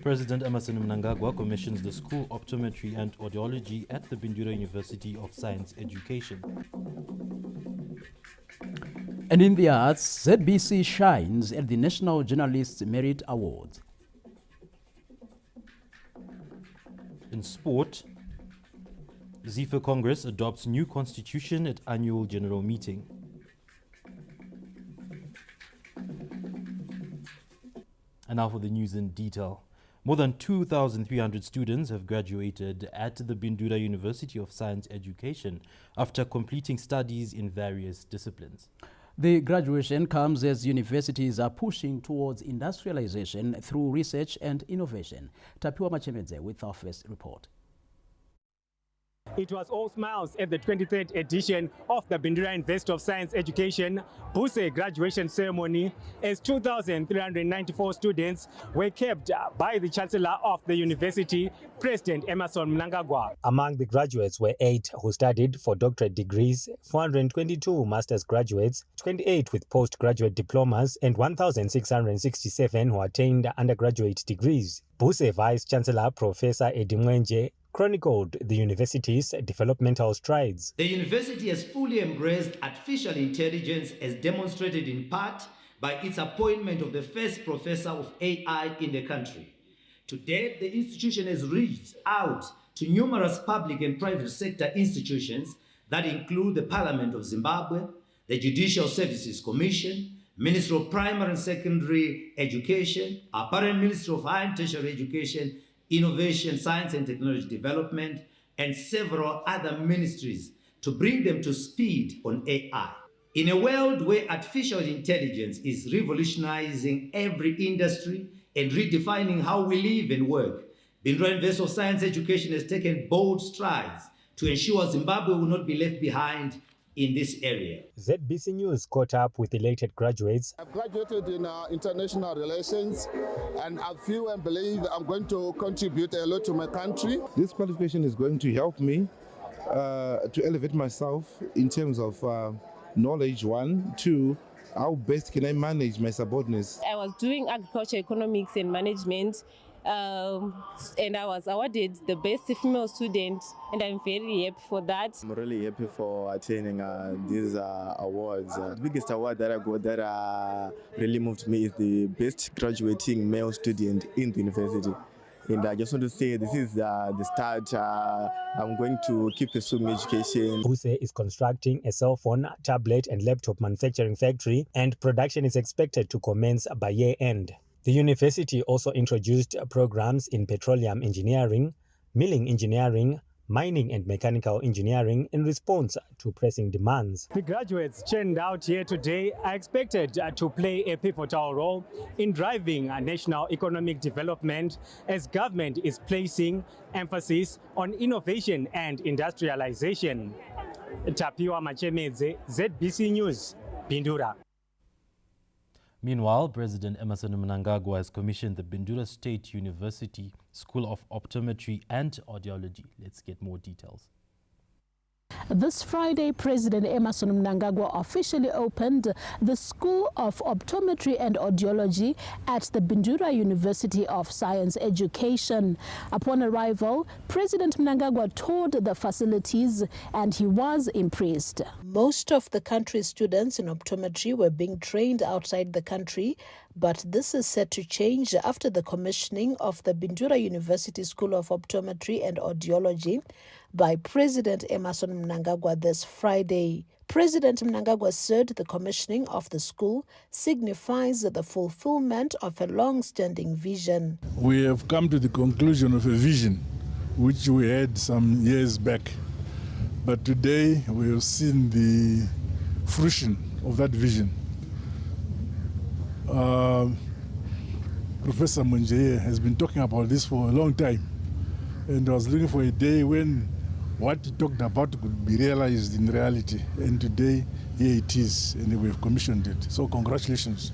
President Emmerson Mnangagwa commissions the School of Optometry and Audiology at the Bindura University of Science Education. And in the arts, ZBC shines at the National Journalists Merit Awards. In sport, ZIFA Congress adopts new constitution at annual general meeting. And now for the news in detail. More than 2,300 students have graduated at the Bindura University of Science Education after completing studies in various disciplines. The graduation comes as universities are pushing towards industrialization through research and innovation. Tapiwa Machemedze with our first report. It was all smiles at the 23rd edition of the Bindura University of Science Education BUSE graduation ceremony as 2,394 students were kept by the Chancellor of the university, President Emmerson Mnangagwa. Among the graduates were 8 who studied for doctorate degrees, 422 master's graduates, 28 with postgraduate diplomas, and 1,667 who attained undergraduate degrees. BUSE Vice Chancellor Professor Eddie Mwenje chronicled the university's developmental strides. The university has fully embraced artificial intelligence as demonstrated in part by its appointment of the first professor of AI in the country. To date, the institution has reached out to numerous public and private sector institutions that include the Parliament of Zimbabwe, the Judicial Services Commission, Ministry of Primary and Secondary Education, Apparent Ministry of Higher and Tertiary Education, Innovation, Science and Technology Development, and several other ministries to bring them to speed on AI. In a world where artificial intelligence is revolutionizing every industry and redefining how we live and work, Bindura University of Science Education has taken bold strides to ensure Zimbabwe will not be left behind in this area. ZBC News caught up with elated graduates. I've graduated in international relations, and I feel and believe I'm going to contribute a lot to my country. This qualification is going to help me to elevate myself in terms of knowledge, 1, 2, how best can I manage my subordinates. I was doing agriculture, economics and management, and I was awarded the best female student, and I'm very happy for that. I'm really happy for attaining these awards. The biggest award that I got that really moved me is the best graduating male student in the university. And I just want to say this is the start. I'm going to keep pursuing education. BUSE is constructing a cell phone, tablet and laptop manufacturing factory, and production is expected to commence by year end. The university also introduced programs in petroleum engineering, milling engineering, mining and mechanical engineering in response to pressing demands. The graduates churned out here today are expected to play a pivotal role in driving national economic development as government is placing emphasis on innovation and industrialization. Tapiwa Machemedze, ZBC News, Bindura. Meanwhile, President Emmerson Mnangagwa has commissioned the Bindura State University School of Optometry and Audiology. Let's get more details. This Friday, President Emmerson Mnangagwa officially opened the School of Optometry and Audiology at the Bindura University of Science Education. Upon arrival, President Mnangagwa toured the facilities and he was impressed. Most of the country's students in optometry were being trained outside the country, but this is set to change after the commissioning of the Bindura University School of Optometry and Audiology by President Emmerson Mnangagwa this Friday. President Mnangagwa said the commissioning of the school signifies the fulfillment of a long-standing vision. We have come to the conclusion of a vision which we had some years back, but today we have seen the fruition of that vision. Professor Mwenje has been talking about this for a long time, and I was looking for a day when what he talked about could be realized in reality, and today here it is, and we have commissioned it. So congratulations.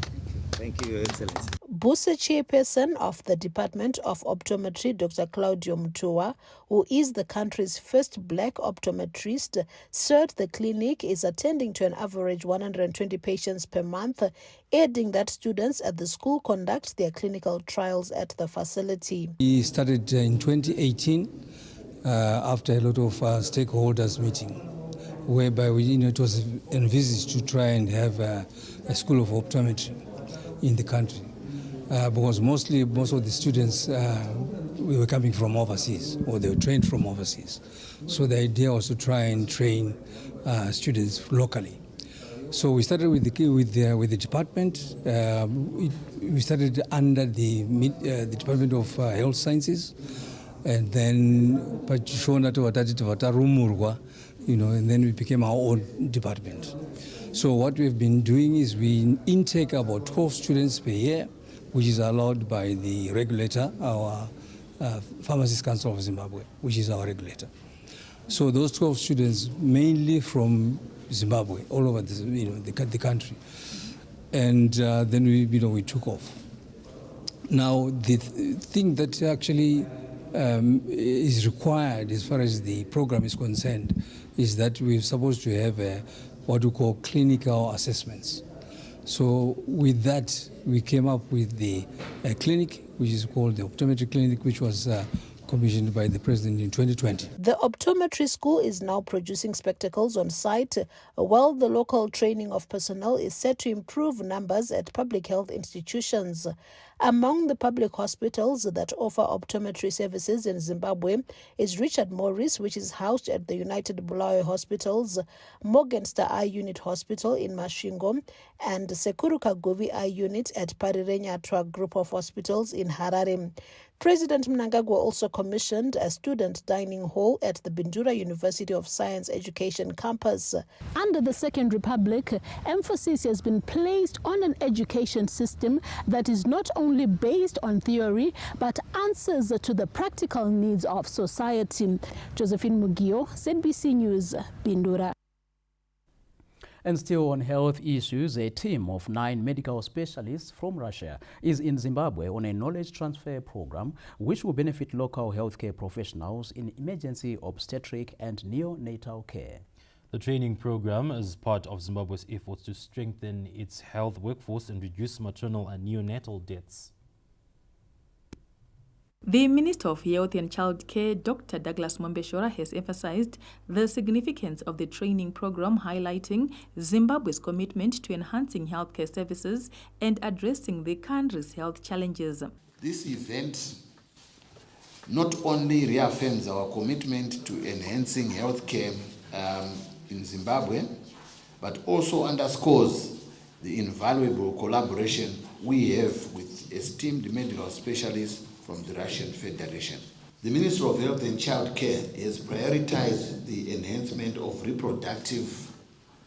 Thank you, Excellency. BUSA chairperson of the Department of Optometry, Dr. Claudio Mutua, who is the country's first black optometrist, said the clinic is attending to an average 120 patients per month, adding that students at the school conduct their clinical trials at the facility. We started in 2018 after a lot of stakeholders meeting, whereby it was envisaged to try and have a school of optometry in the country. Because most of the students we were coming from overseas, or they were trained from overseas. So the idea was to try and train students locally. So we started with the department. We started under the Department of Health Sciences, and then and then we became our own department. So what we've been doing is we intake about 12 students per year, which is allowed by the regulator, our Pharmacists Council of Zimbabwe, which is our regulator. So those 12 students, mainly from Zimbabwe, all over the country, and then we took off. Now the thing that actually is required as far as the program is concerned is that we're supposed to have what we call clinical assessments. So with that, we came up with the clinic, which is called the Optometry Clinic, which was commissioned by the President in 2020. The optometry school is now producing spectacles on site, while the local training of personnel is set to improve numbers at public health institutions. Among the public hospitals that offer optometry services in Zimbabwe is Richard Morris, which is housed at the United Bulawayo Hospitals, Morgenster Eye Unit Hospital in Masvingo, and Sekuru Kaguvi Eye Unit at Parirenyatwa Group of Hospitals in Harare. President Mnangagwa also commissioned a student dining hall at the Bindura University of Science Education campus. Under the Second Republic, emphasis has been placed on an education system that is not only based on theory, but answers to the practical needs of society. Josephine Mugio, ZBC News, Bindura. And still on health issues, a team of 9 medical specialists from Russia is in Zimbabwe on a knowledge transfer program which will benefit local healthcare professionals in emergency obstetric and neonatal care. The training program is part of Zimbabwe's efforts to strengthen its health workforce and reduce maternal and neonatal deaths. The Minister of Health and Child Care, Dr. Douglas Mwambeshora, has emphasized the significance of the training program, highlighting Zimbabwe's commitment to enhancing healthcare services and addressing the country's health challenges. This event not only reaffirms our commitment to enhancing healthcare in Zimbabwe, but also underscores the invaluable collaboration we have with esteemed medical specialists from the Russian Federation. The Ministry of Health and Child Care has prioritized the enhancement of reproductive,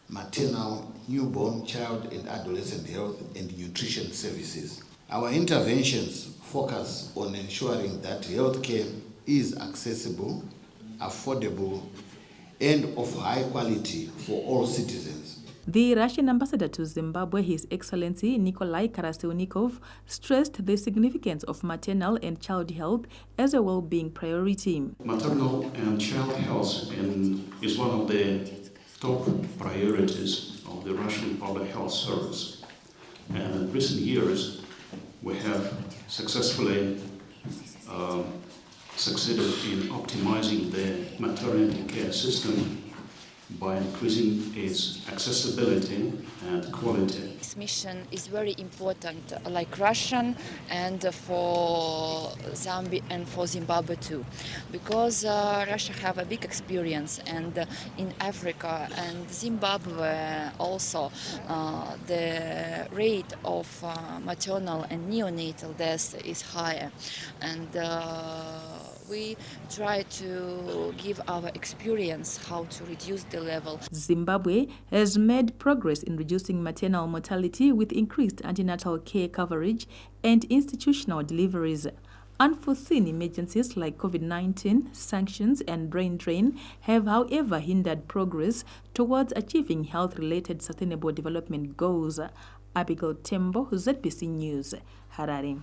maternal, newborn, child and adolescent health and nutrition services. Our interventions focus on ensuring that healthcare is accessible, affordable, and of high quality for all citizens. The Russian ambassador to Zimbabwe, His Excellency Nikolai Karasilnikov, stressed the significance of maternal and child health as a well-being priority. Maternal and child health is one of the top priorities of the Russian Public Health Service. And in recent years, we have successfully succeeded in optimizing the maternity care system by increasing its accessibility and quality. This mission is very important, like Russian and for Zambia and for Zimbabwe too, because Russia have a big experience, and in Africa and Zimbabwe also the rate of maternal and neonatal deaths is higher, and we try to give our experience how to reduce the level. Zimbabwe has made progress in reducing maternal mortality with increased antenatal care coverage and institutional deliveries. Unforeseen emergencies like COVID-19, sanctions and brain drain have, however, hindered progress towards achieving health-related sustainable development goals. Abigail Tembo, ZBC News, Harare.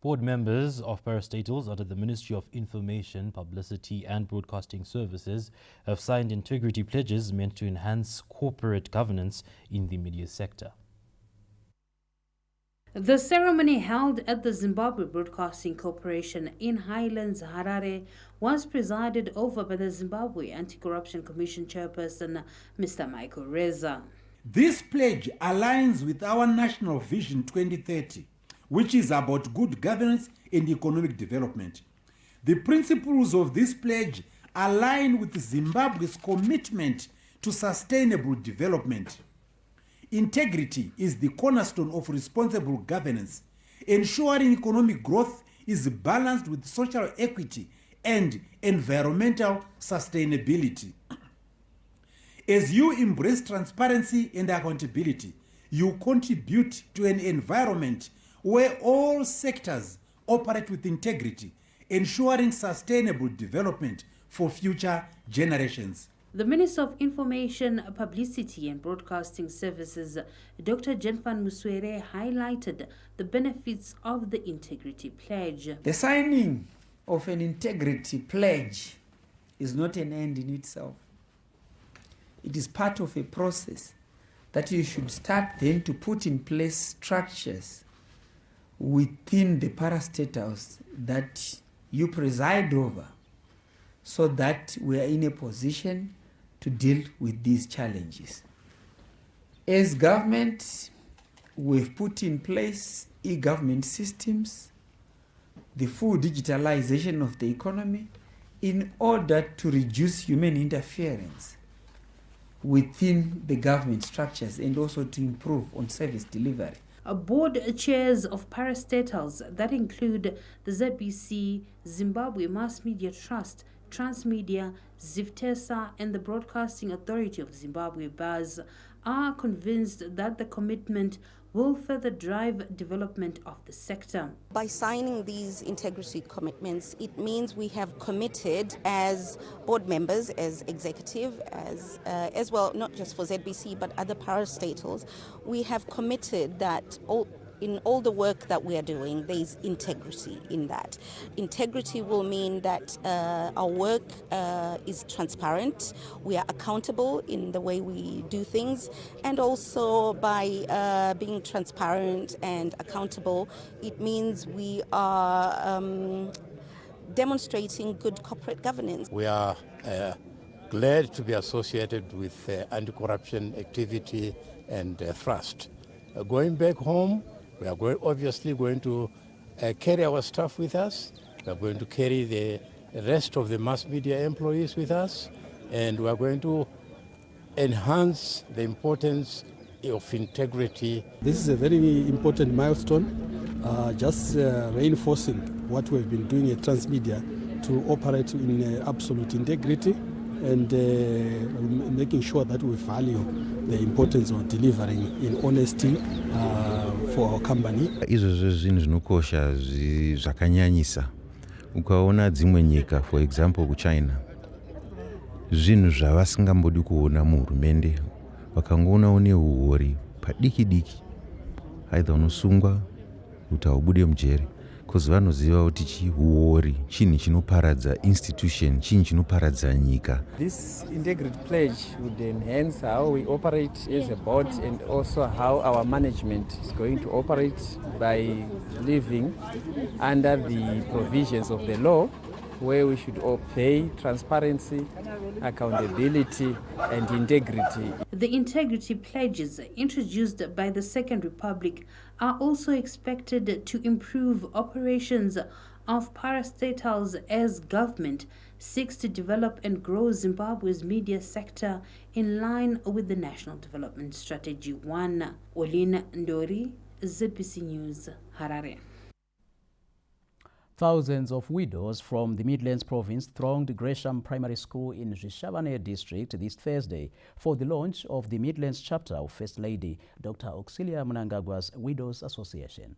Board members of parastatals under the Ministry of Information, Publicity and Broadcasting Services have signed integrity pledges meant to enhance corporate governance in the media sector. The ceremony held at the Zimbabwe Broadcasting Corporation in Highlands, Harare, was presided over by the Zimbabwe Anti-Corruption Commission chairperson, Mr. Michael Reza. This pledge aligns with our National Vision 2030, which is about good governance and economic development. The principles of this pledge align with Zimbabwe's commitment to sustainable development. Integrity is the cornerstone of responsible governance, ensuring economic growth is balanced with social equity and environmental sustainability. As you embrace transparency and accountability, you contribute to an environment where all sectors operate with integrity, ensuring sustainable development for future generations. The Minister of Information, Publicity and Broadcasting Services, Dr. Jenfan Muswere, highlighted the benefits of the Integrity Pledge. The signing of an Integrity Pledge is not an end in itself. It is part of a process that you should start then to put in place structures within the parastatals that you preside over, so that we are in a position to deal with these challenges. As government, we've put in place e-government systems, the full digitalization of the economy, in order to reduce human interference within the government structures and also to improve on service delivery. Board chairs of parastatals that include the ZBC, Zimbabwe Mass Media Trust, Transmedia, ZIFTESA and the Broadcasting Authority of Zimbabwe, BAZ, are convinced that the commitment will further drive development of the sector. By signing these integrity commitments, it means we have committed as board members, as executive, as well, not just for ZBC, but other parastatals, we have committed that in all the work that we are doing, there is integrity in that. Integrity will mean that our work is transparent, we are accountable in the way we do things, and also by being transparent and accountable, it means we are demonstrating good corporate governance. We are glad to be associated with anti-corruption activity and thrust. Going back home, we are obviously going to carry our staff with us. We are going to carry the rest of the mass media employees with us, and we are going to enhance the importance of integrity. This is a very important milestone, just reinforcing what we've been doing at Transmedia to operate in absolute integrity and making sure that we value the importance of delivering in honesty for our company. Izvo zvinhu zvinokosha zvakanyanyisa. Ukaona dzimwe nyika, for example kuChina, zvinhu zvavasingambodi kuona muhurumende, vakangoona une uori padiki diki, aidha unosungwa kuti haubude mujere, because vanoziva kuti uori chinhu chinoparadza institution, chinhu chinoparadza nyika. This integrity pledge would enhance how we operate as a board and also how our management is going to operate by living under the provisions of the law, where we should obey transparency, accountability and integrity. The integrity pledges introduced by the Second Republic are also expected to improve operations of parastatals as government seeks to develop and grow Zimbabwe's media sector in line with the National Development Strategy 1. Olina Ndori, ZBC News, Harare. Thousands of widows from the Midlands province thronged Gresham Primary School in Rishavane district this Thursday for the launch of the Midlands chapter of First Lady Dr. Auxilia Mnangagwa's Widows Association.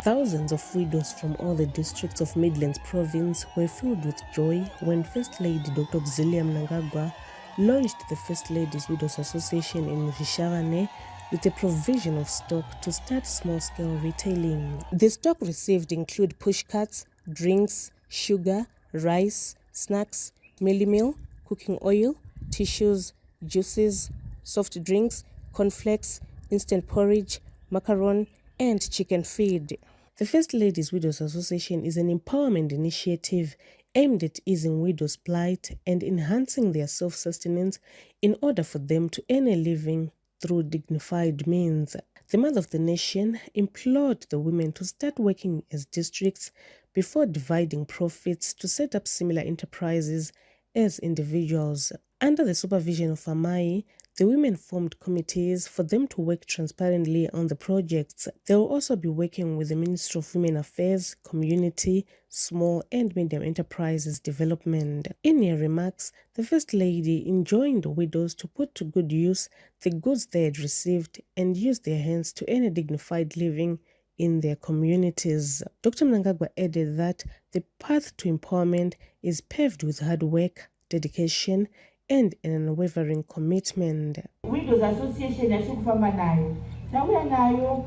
Thousands of widows from all the districts of Midlands province were filled with joy when First Lady Dr. Auxilia Mnangagwa launched the First Ladies Widows Association in Rishavane with the provision of stock to start small-scale retailing. The stock received include pushcarts, drinks, sugar, rice, snacks, mealie meal, cooking oil, tissues, juices, soft drinks, cornflakes, instant porridge, macaron, and chicken feed. The First Ladies Widows Association is an empowerment initiative aimed at easing widows' plight and enhancing their self-sustenance in order for them to earn a living through dignified means. The Mother of the Nation implored the women to start working as districts before dividing profits to set up similar enterprises as individuals. Under the supervision of Amai, the women formed committees for them to work transparently on the projects. They will also be working with the Ministry of Women Affairs, Community, Small and Medium Enterprises Development. In her remarks, the First Lady enjoined widows to put to good use the goods they had received and use their hands to earn a dignified living in their communities. Dr. Mnangagwa added that the path to empowerment is paved with hard work, dedication, and an unwavering commitment. Widows Association yachokufamba nayo tauya nayo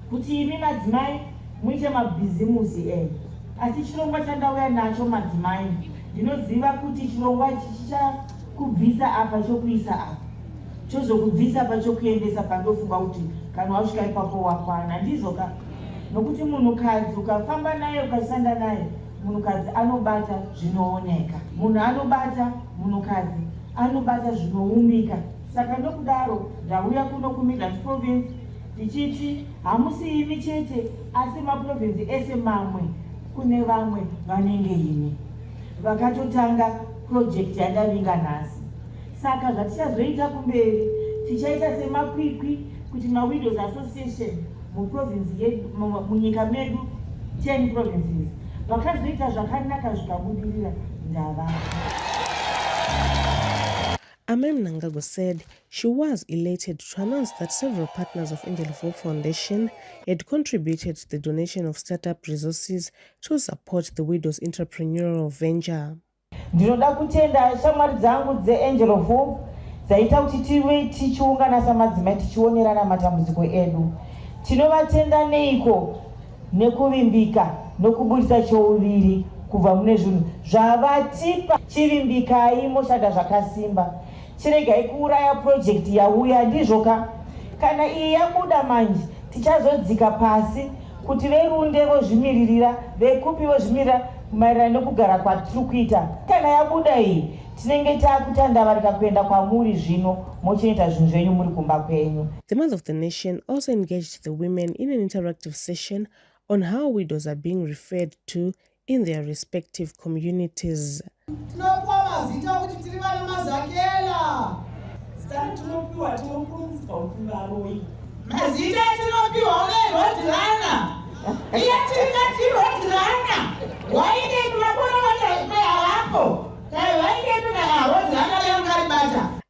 kuti imi madzimai muite mabhizimusi enu, asi chirongwa chandauya nacho madzimai ndinoziva kuti chirongwa chichakubvisa apa chokuisa apa chozokubvisa apa chokuendesa pandofunga kuti kana wasvika ipapo wakwana ndizvo nokuti munhukadzi ukafamba naye ukashanda naye munhukadzi anobata zvinooneka, munhu anobata munhukadzi anobata zvinoumbika. Saka ndokudaro ndauya kuno kuMidlands Province tichiti hamusi imi chete asi maprovinsi ese mamwe kune vamwe vanenge imi vakatotanga project yandavinga nhasi. Saka zvatichazoita kumberi tichaita semakwikwi kuti maWidows Association muprovinsi yedu munyika medu 10 provinces vakazoita zvakanaka zvikabudirira ndava. Amai Mnangagwa said she was elated to announce that several partners of Angel of Hope Foundation had contributed to the donation of startup resources to support the widows' entrepreneurial venture. Ndinoda kutenda shamwari dzangu dzeAngel of Hope dzaita kuti tive tichiungana samadzimai tichionerana matambudziko edu. Tinovatenda neiko nekuvimbika nokubudisa chouviri kubva mune zvinhu zvavatipa. Chivimbikai moshanda zvakasimba, chiregai kuuraya project yauya ndizvoka. Kana iyi yabuda manje tichazodzika pasi kuti verunde vozvimiririra, vekupi vozvimirira maererano nekugara kwatiri kuita. Kana yabuda iyi tinenge takutandavarika kuenda kwamuri zvino mochinoita zvinhu zvenyu muri kumba kwenyu. The Mother of the Nation also engaged the women in an interactive session on how widows are being referred to in their respective communities.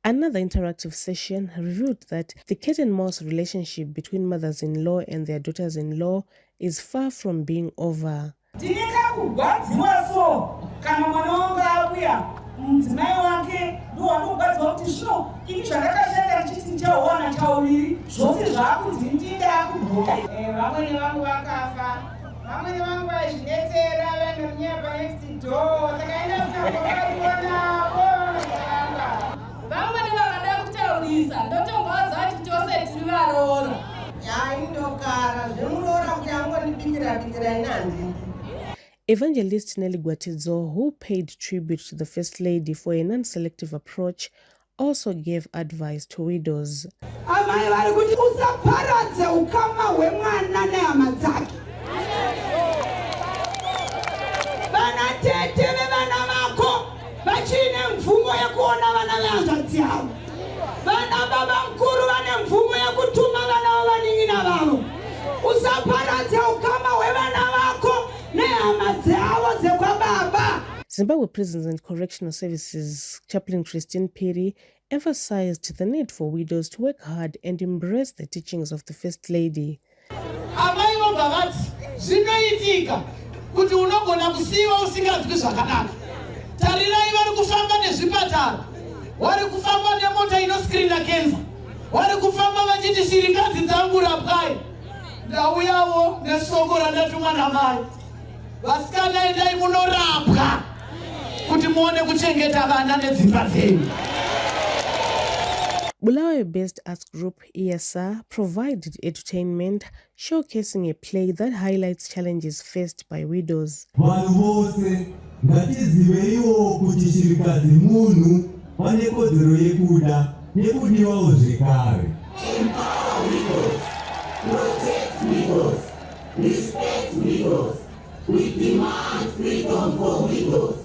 Another interactive session revealed that the cat-and-mouse relationship between mothers-in-law and their daughters-in-law is far from being over. Evangelist Nelly Gwatidzo, who paid tribute to the First Lady for a non-selective approach, also gave advice to widows. Zimbabwe Prisons and Correctional Services Chaplain Christine Piri emphasized the need for widows to work hard and embrace the teachings of the First Lady. vari kufamba nemota inoscreena kenza, vari kufamba vachiti shirikazi dzangu rapwai, ndauyawo nesoko randatumwa namai. Vasikana endai munorapwa kuti muone kuchengeta vana nedzimba dzenyu. Bulawayo-based arts group ESR provided entertainment, showcasing a play that highlights challenges faced by widows. Vanhu vose ngatizivewo kuti shirikazi munhu vane kodzero yekuda nekudiwawo zvekare. Empower widows, protect widows, respect widows. We demand freedom for widows.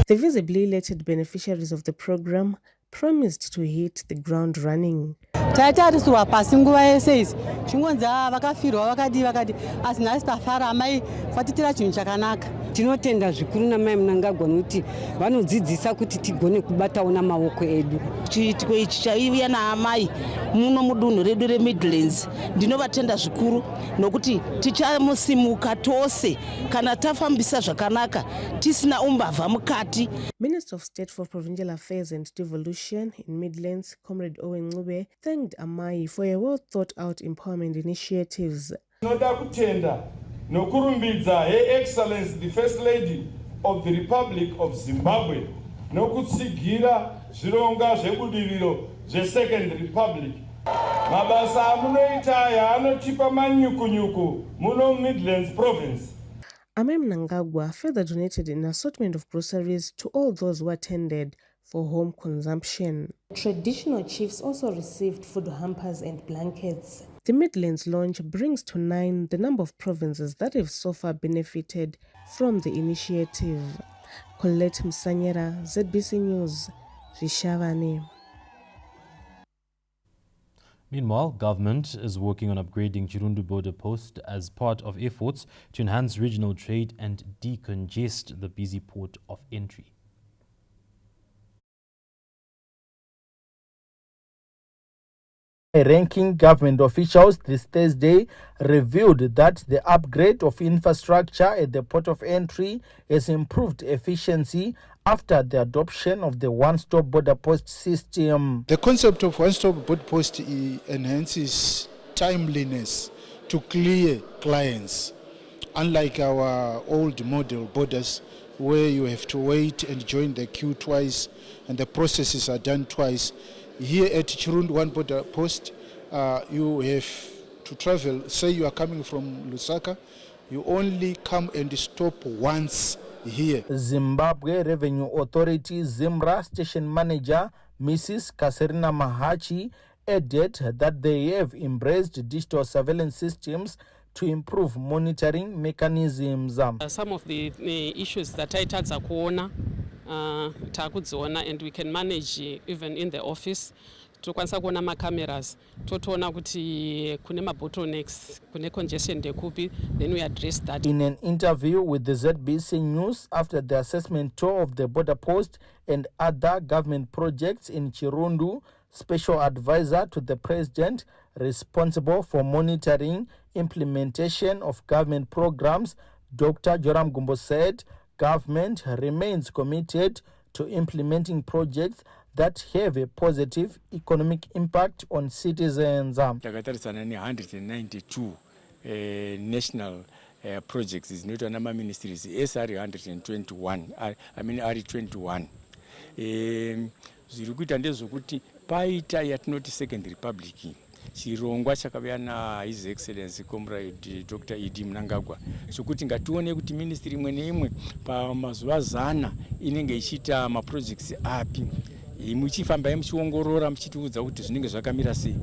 The visibly elated beneficiaries of the program promised to hit the ground running. Taitariswa pasi nguva yese izi chingonza vakafirwa vakadi asi nhasi tafara amai fatitira chinhu chakanaka. Tinotenda zvikuru namai Mnangagwa nokuti vanodzidzisa kuti tigone kubatawo namaoko edu. Chiitiko ichi chaiuya naamai muno mudunhu redu reMidlands ndinovatenda zvikuru nokuti tichamusimuka tose kana tafambisa zvakanaka tisina umbavha mukati. Minister of State for Provincial Affairs and Devolution in Midlands, Comrade Owen Ncube, thanked Amai for a well-thought-out empowerment initiatives. Noda kutenda nokurumbidza Her Excellency the First Lady of the Republic of Zimbabwe nokutsigira zvironga zvebudiriro zveSecond Republic. Mabasa amunoita aya anotipa manyukunyuku muno Midlands Province. Amai Mnangagwa further donated an assortment of groceries to all those who attended for home consumption. Traditional chiefs also received food hampers and blankets. The Midlands launch brings to 9 the number of provinces that have so far benefited from the initiative. Colette Msanyera, ZBC News, Rishavane. Meanwhile, government is working on upgrading Chirundu border post as part of efforts to enhance regional trade and decongest the busy port of entry. Ranking government officials this Thursday revealed that the upgrade of infrastructure at the port of entry has improved efficiency after the adoption of the one-stop border post system. The concept of one-stop border post enhances timeliness to clear clients, unlike our old model borders where you have to wait and join the queue twice and the processes are done twice. Here at Chirundu One Border Post, you have to travel. Say you are coming from Lusaka, you only come and stop once here. Zimbabwe Revenue Authority Zimra Station Manager Mrs. Kaserina Mahachi added that they have embraced digital surveillance systems to improve monitoring mechanisms. Some of the issues that taitadza kuona takudziona and we can manage even in the office. Tokwanisa kuona macameras totoona kuti kune bottlenecks, kune congestion ndekupi, then we address that. In an interview with the ZBC News after the assessment tour of the border post and other government projects in Chirundu, Special Advisor to the President responsible for monitoring implementation of government programs, Dr. Joram Gumbo said government remains committed to implementing projects that have a positive economic impact on citizens. Takatarisana ne 192 national projects zinoitwa nama ministries SR 121 ari 21 zviri kuita ndezvokuti paita yatinoti Second Republic chirongwa chakauya na His Excellency Comrade Dr. Idi Mnangagwa zvokuti ngatione kuti ministry imwe neimwe pamazuva 100 inenge ichiita maprojects api muchifamba muchiongorora muchitiudza kuti zvinenge zvakamira sei.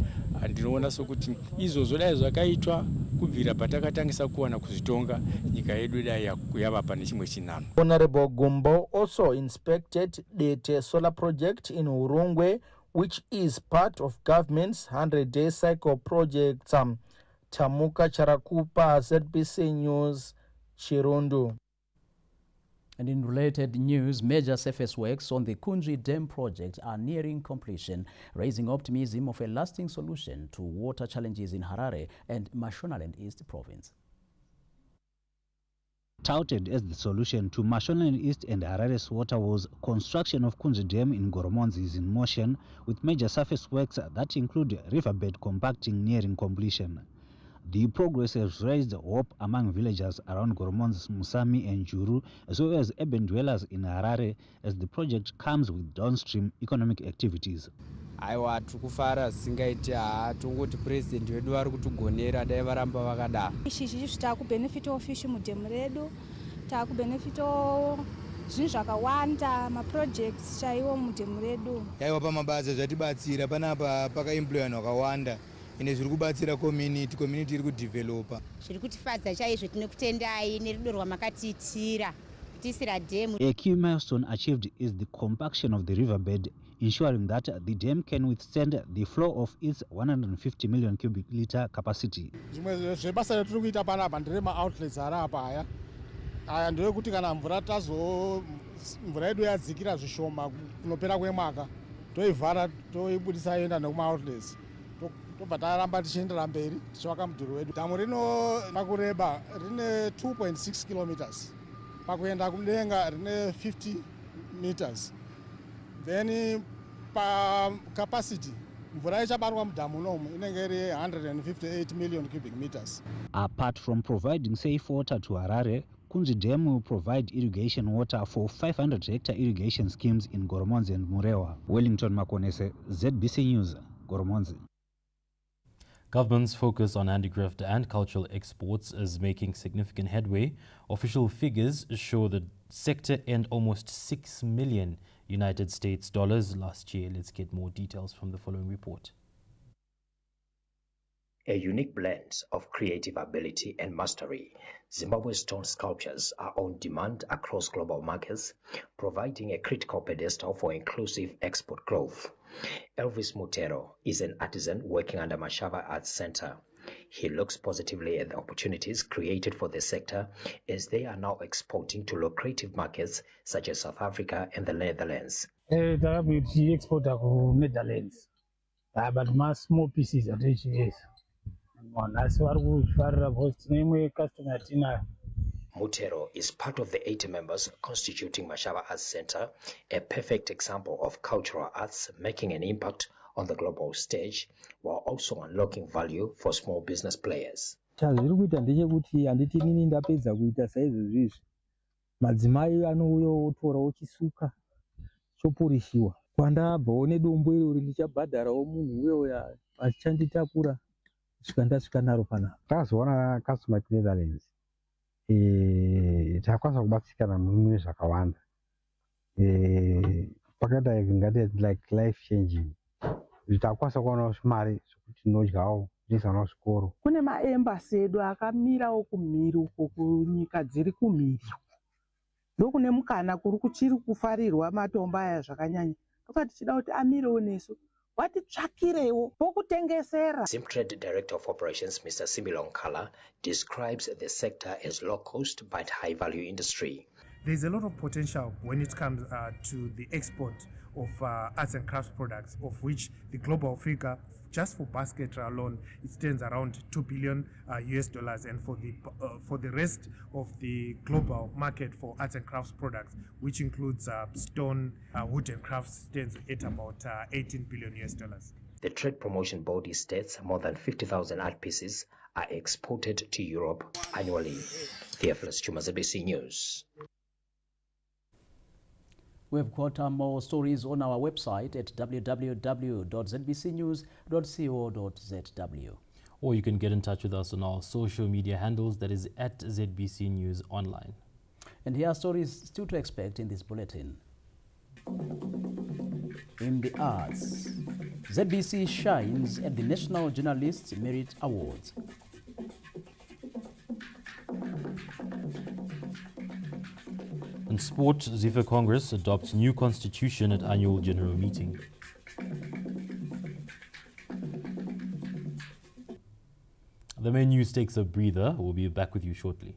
Ndinoona sokuti izvozvo dai zvakaitwa kubvira patakatangisa kuwana kuzvitonga nyika yedu dai yava pane chimwe chinano. Honorable Gumbo also inspected the solar project in Urungwe, which is part of government's 100-day cycle project. Tamuka Charakupa, ZBC News, Chirundu. And in related news, major surface works on the Kunji Dam project are nearing completion, raising optimism of a lasting solution to water challenges in Harare and Mashonaland East Province. Touted as the solution to Mashonaland East and Harare's water woes, construction of Kunzi Dam in Goromonzi is in motion, with major surface works that include riverbed compacting nearing completion. The progress has raised hope among villagers around Goromonzi, Musami and Juru, as well as urban dwellers in Harare, as the project comes with downstream economic activities. Aiwa tukufara singaiti tongoti president wedu vari kutigonera dai varamba vakada. Izvi takubenefita fish mudhemu redu, takubenefita zvinhu zvakawanda maprojects chaiwo mudhemu redu. Yaiwa pamabasa zvatibatsira panapa pakaemploya vanhu vakawanda ine zviri kubatsira community iri kudevelopa. Zviri kutifadza chaizvo tinokutendai nerudo rwamakatiitira kutisira dam. A key milestone achieved is the compaction of the riverbed, ensuring that the dam can withstand the flow of its 150 million cubic liter capacity. Zvimwe zvebasa ratiri kuita panapa nderema outlets ari apa aya ndeyekuti kana mvura yedu yadzikira zvishoma kunopera kwemwaka toivhara toibudisa yoenda nekuma outlets tobva taramba tichiendera mberi tichivaka mudhuri wedu. Dhamu rino pakureba rine 2.6 kilometers, pakuenda kudenga rine 50 meters. Then pa capacity mvura ichabarwa mudhamu nomu inenge iri 158 million cubic meters. Apart from providing safe water to Harare, Kunzi Dam will provide irrigation water for 500-hectare irrigation schemes in Goromonzi and Murewa. Wellington Makonese, ZBC News, Goromonzi. Government's focus on handicraft and cultural exports is making significant headway. Official figures show the sector earned almost $6 million United States dollars last year. Let's get more details from the following report. A unique blend of creative ability and mastery, Zimbabwe stone sculptures are on demand across global markets, providing a critical pedestal for inclusive export growth. Elvis Mutero is an artisan working under Mashava Arts Center. He looks positively at the opportunities created for the sector as they are now exporting to lucrative markets such as South Africa and the Netherlands. We export to Netherlands, but my small pieces at HES. Mutero is part of the 80 members constituting Mashava Arts Center, a perfect example of cultural arts making an impact on the global stage while also unlocking value for small business players. Zviri kuita ndechekuti handiti inini ndapedza kuita saizvozvizvi madzimai anouya otora ochisuka chopurishiwa kwandabvawo nedombo irori ndichabhadharawo munhu uya achichanditakura kusvika ndasvika naro panapa. Takazoona customer Netherlands takakwanisa kubatsirikana mune zvakawanda pakaita ngati like life changing takakwanisa kuonawo mari zvokuti tinodyawo tichiisanawo zvikoro. Kune maembasi edu akamirawo kumhiri uko kunyika dziri kumhiri ndokune mukana kuri kuchiri kufarirwa matombo aya zvakanyanya toka tichida kuti amirewo nesu watitsvakirewo pokutengesera. Zimtrade Director of Operations Mr. Similong Kala describes the sector as low cost but high value industry. There's a lot of potential when it comes to the export of arts and crafts products, of which the global figure just for basket alone it stands around $2 billion US dollars, and for the rest of the global market for arts and crafts products, which includes stone, wood and crafts, stands at about $18 billion US dollars. The Trade Promotion Body states more than 50,000 art pieces are exported to Europe annually. Theophilus Chuma, ZBC News. We've got more stories on our website at www.zbcnews.co.zw. Or you can get in touch with us on our social media handles, that is at ZBC News Online. And here are stories still to expect in this bulletin. In the arts, ZBC shines at the National Journalists Merit Awards. In sport, Zifa Congress adopts new constitution at annual general meeting. The main news takes a breather. We'll be back with you shortly.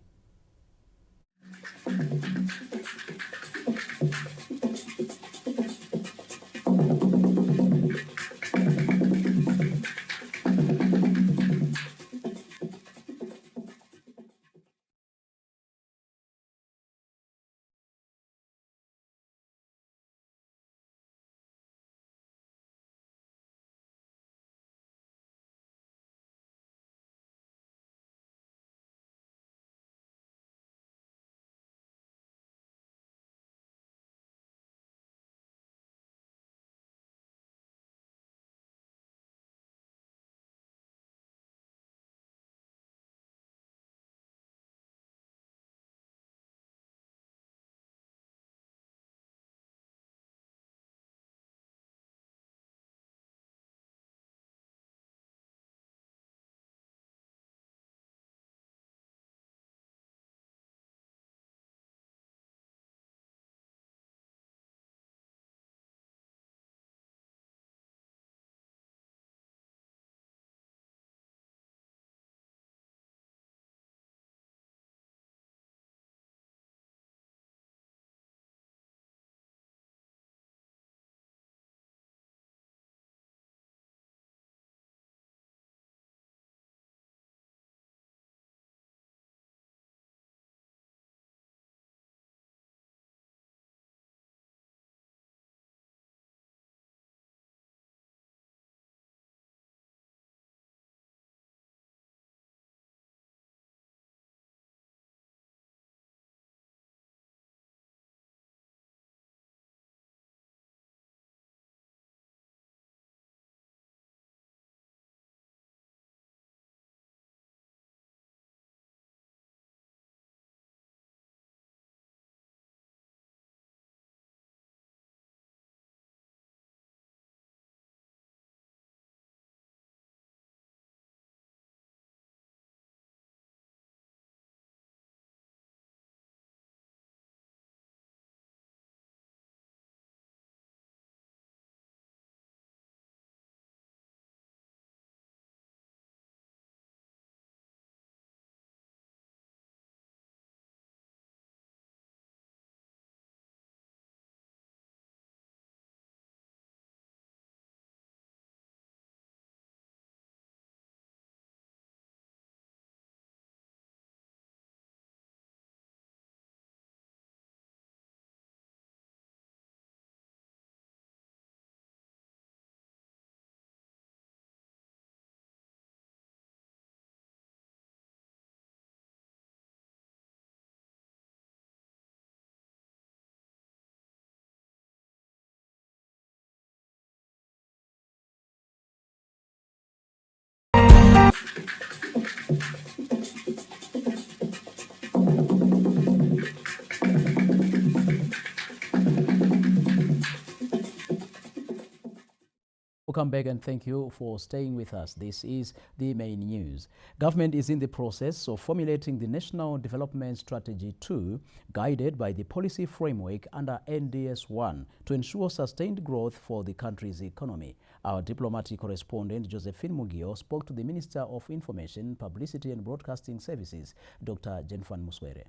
Welcome back and thank you for staying with us. This is the main news. Government is in the process of formulating the National Development Strategy 2, guided by the policy framework under NDS 1 to ensure sustained growth for the country's economy. Our diplomatic correspondent, Josephine Mugio, spoke to the Minister of Information, Publicity and Broadcasting Services, Dr. Jenfan Muswere.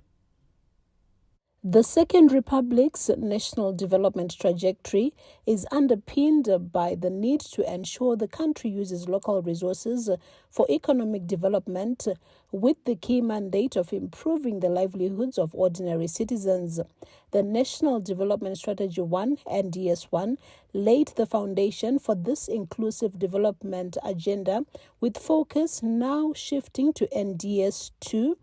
The Second Republic's national development trajectory is underpinned by the need to ensure the country uses local resources for economic development with the key mandate of improving the livelihoods of ordinary citizens. The National Development Strategy 1, NDS 1, laid the foundation for this inclusive development agenda, with focus now shifting to NDS 2,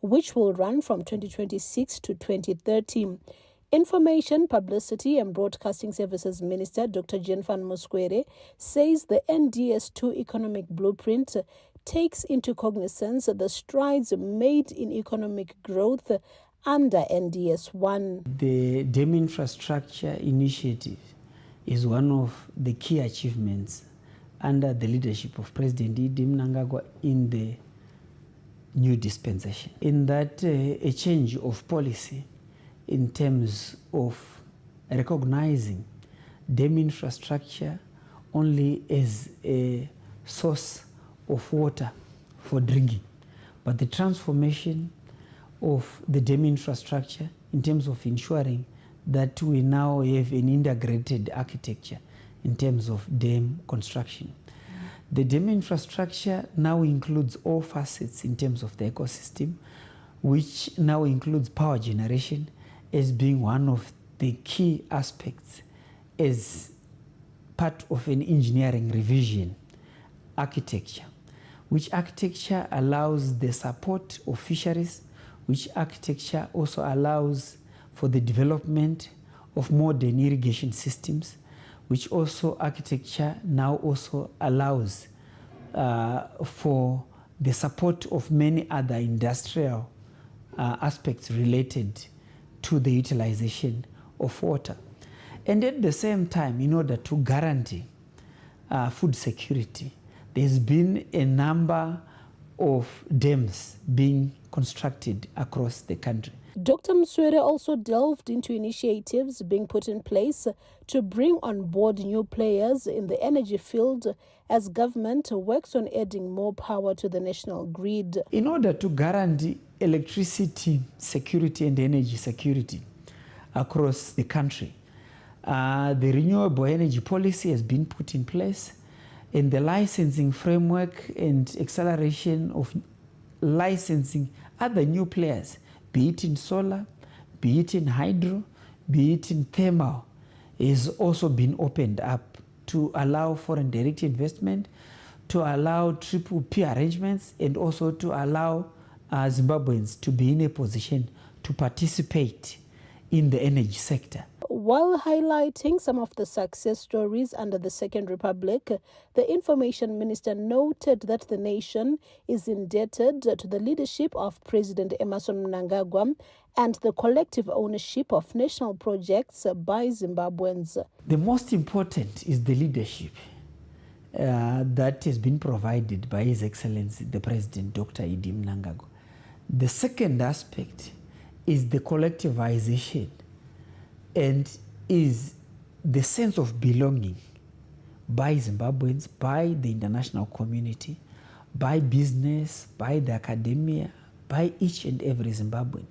which will run from 2026 to 2030. Information, Publicity and Broadcasting Services Minister Dr. Jenfan Muswere says the NDS2 economic blueprint takes into cognizance the strides made in economic growth under NDS1. The dam infrastructure initiative is one of the key achievements under the leadership of President Idi Mnangagwa in the new dispensation, in that a change of policy in terms of recognizing dam infrastructure only as a source of water for drinking, but the transformation of the dam infrastructure in terms of ensuring that we now have an integrated architecture in terms of dam construction. The dam infrastructure now includes all facets in terms of the ecosystem, which now includes power generation as being one of the key aspects as part of an engineering revision architecture, which architecture allows the support of fisheries, which architecture also allows for the development of modern irrigation systems, which also architecture now also allows for the support of many other industrial aspects related to the utilization of water. And at the same time, in order to guarantee food security, there's been a number of dams being constructed across the country. Dr. Muswere also delved into initiatives being put in place to bring on board new players in the energy field as government works on adding more power to the national grid. In order to guarantee electricity security and energy security across the country, the renewable energy policy has been put in place, and the licensing framework and acceleration of licensing other new players, be it in solar, be it in hydro, be it in thermal, has also been opened up to allow foreign direct investment, to allow triple P arrangements, and also to allow Zimbabweans to be in a position to participate in the energy sector. While highlighting some of the success stories under the Second Republic, the Information Minister noted that the nation is indebted to the leadership of President Emmerson Mnangagwa and the collective ownership of national projects by Zimbabweans. The most important is the leadership that has been provided by His Excellency the President Dr. Idi Mnangagwa. The second aspect is the collectivization and is the sense of belonging by Zimbabweans, by the international community, by business, by the academia, by each and every Zimbabwean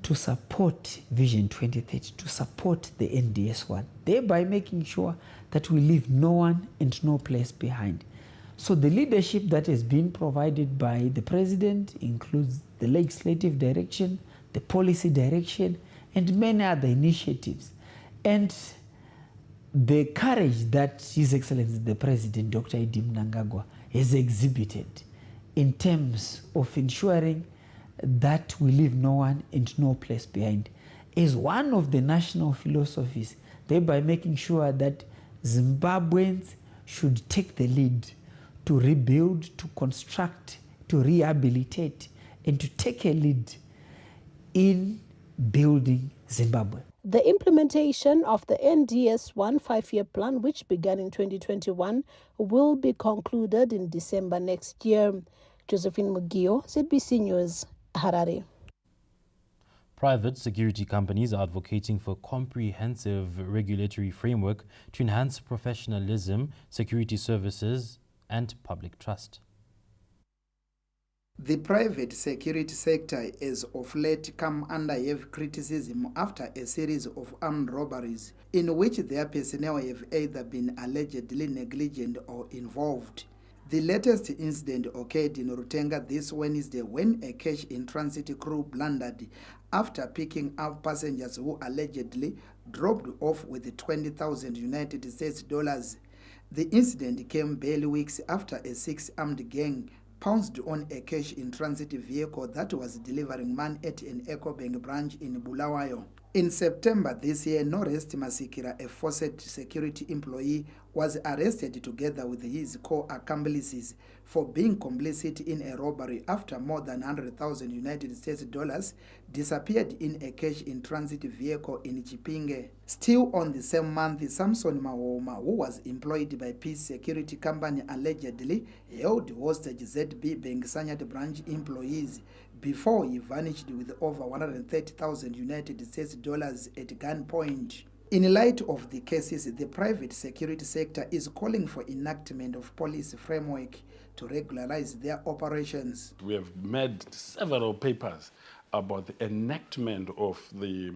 to support Vision 2030, to support the NDS1, thereby making sure that we leave no one and no place behind. So the leadership that has been provided by the President includes the legislative direction, the policy direction, and many other initiatives. And the courage that His Excellency the President Dr. Idi Mnangagwa has exhibited in terms of ensuring that we leave no one and no place behind is one of the national philosophies, thereby making sure that Zimbabweans should take the lead to rebuild, to construct, to rehabilitate, and to take a lead in building Zimbabwe. The implementation of the NDS-1 5-year plan, which began in 2021, will be concluded in December next year. Josephine Mugio, ZBC News, Harare. Private security companies are advocating for a comprehensive regulatory framework to enhance professionalism, security services, and public trust. The private security sector has of late come under heavy criticism after a series of armed robberies in which their personnel have either been allegedly negligent or involved. The latest incident occurred in Rutenga this Wednesday when a cash-in-transit crew blundered after picking up passengers who allegedly dropped off with 20,000 United States dollars. The incident came barely weeks after a 6-armed gang pounced on a cash-in-transit vehicle that was delivering money at an EcoBank branch in Bulawayo. In September this year, Norest Masikira, a Fawcett security employee, was arrested together with his co-accomplices for being complicit in a robbery after more than 100,000 United States dollars disappeared in a cash-in-transit vehicle in Chipinge. Still on the same month, Samson Mahoma, who was employed by Peace Security Company, allegedly held hostage ZB Bank Sanyat branch employees before he vanished with over 130,000 United States dollars at gunpoint. In light of the cases, the private security sector is calling for enactment of policy framework to regularize their operations. We have made several papers about the enactment of the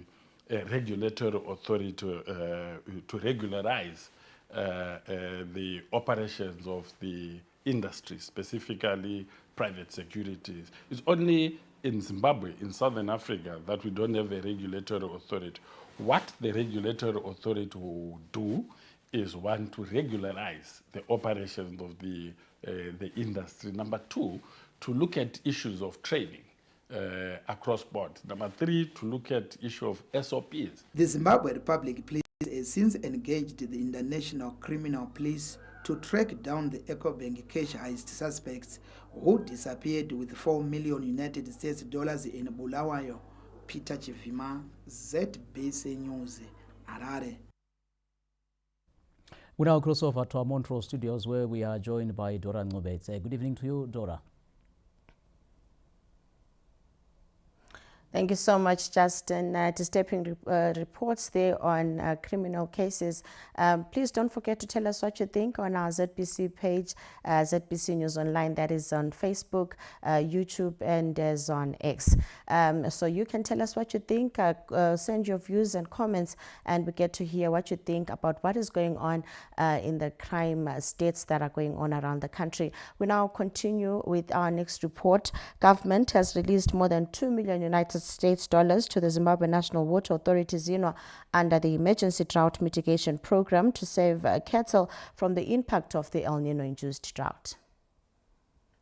regulatory authority to regularize the operations of the industry, specifically private securities. It's only in Zimbabwe, in Southern Africa, that we don't have a regulatory authority. What the regulatory authority will do is, one, to regularize the operations of the industry. Number two, to look at issues of training across board. Number three, to look at issue of SOPs. The Zimbabwe Republic Police has since engaged the International Criminal Police to track down the EcoBank cash heist suspects who disappeared with 4 million United States dollars in Bulawayo. Peter Chivima, ZBC News, Harare. We now cross over to our Montrose studios where we are joined by Dora Ngobetse. Good evening to you, Dora. Thank you so much, Justin. Disturbing reports there on criminal cases. Please don't forget to tell us what you think on our ZBC page, ZBC News Online, that is on Facebook, YouTube, and is on X. So you can tell us what you think, send your views and comments, and we get to hear what you think about what is going on in the crime states that are going on around the country. We now continue with our next report. Government has released more than 2 million United States dollars to the Zimbabwe National Water Authority, ZINWA, under the Emergency Drought Mitigation Program to save cattle from the impact of the El Nino-induced drought.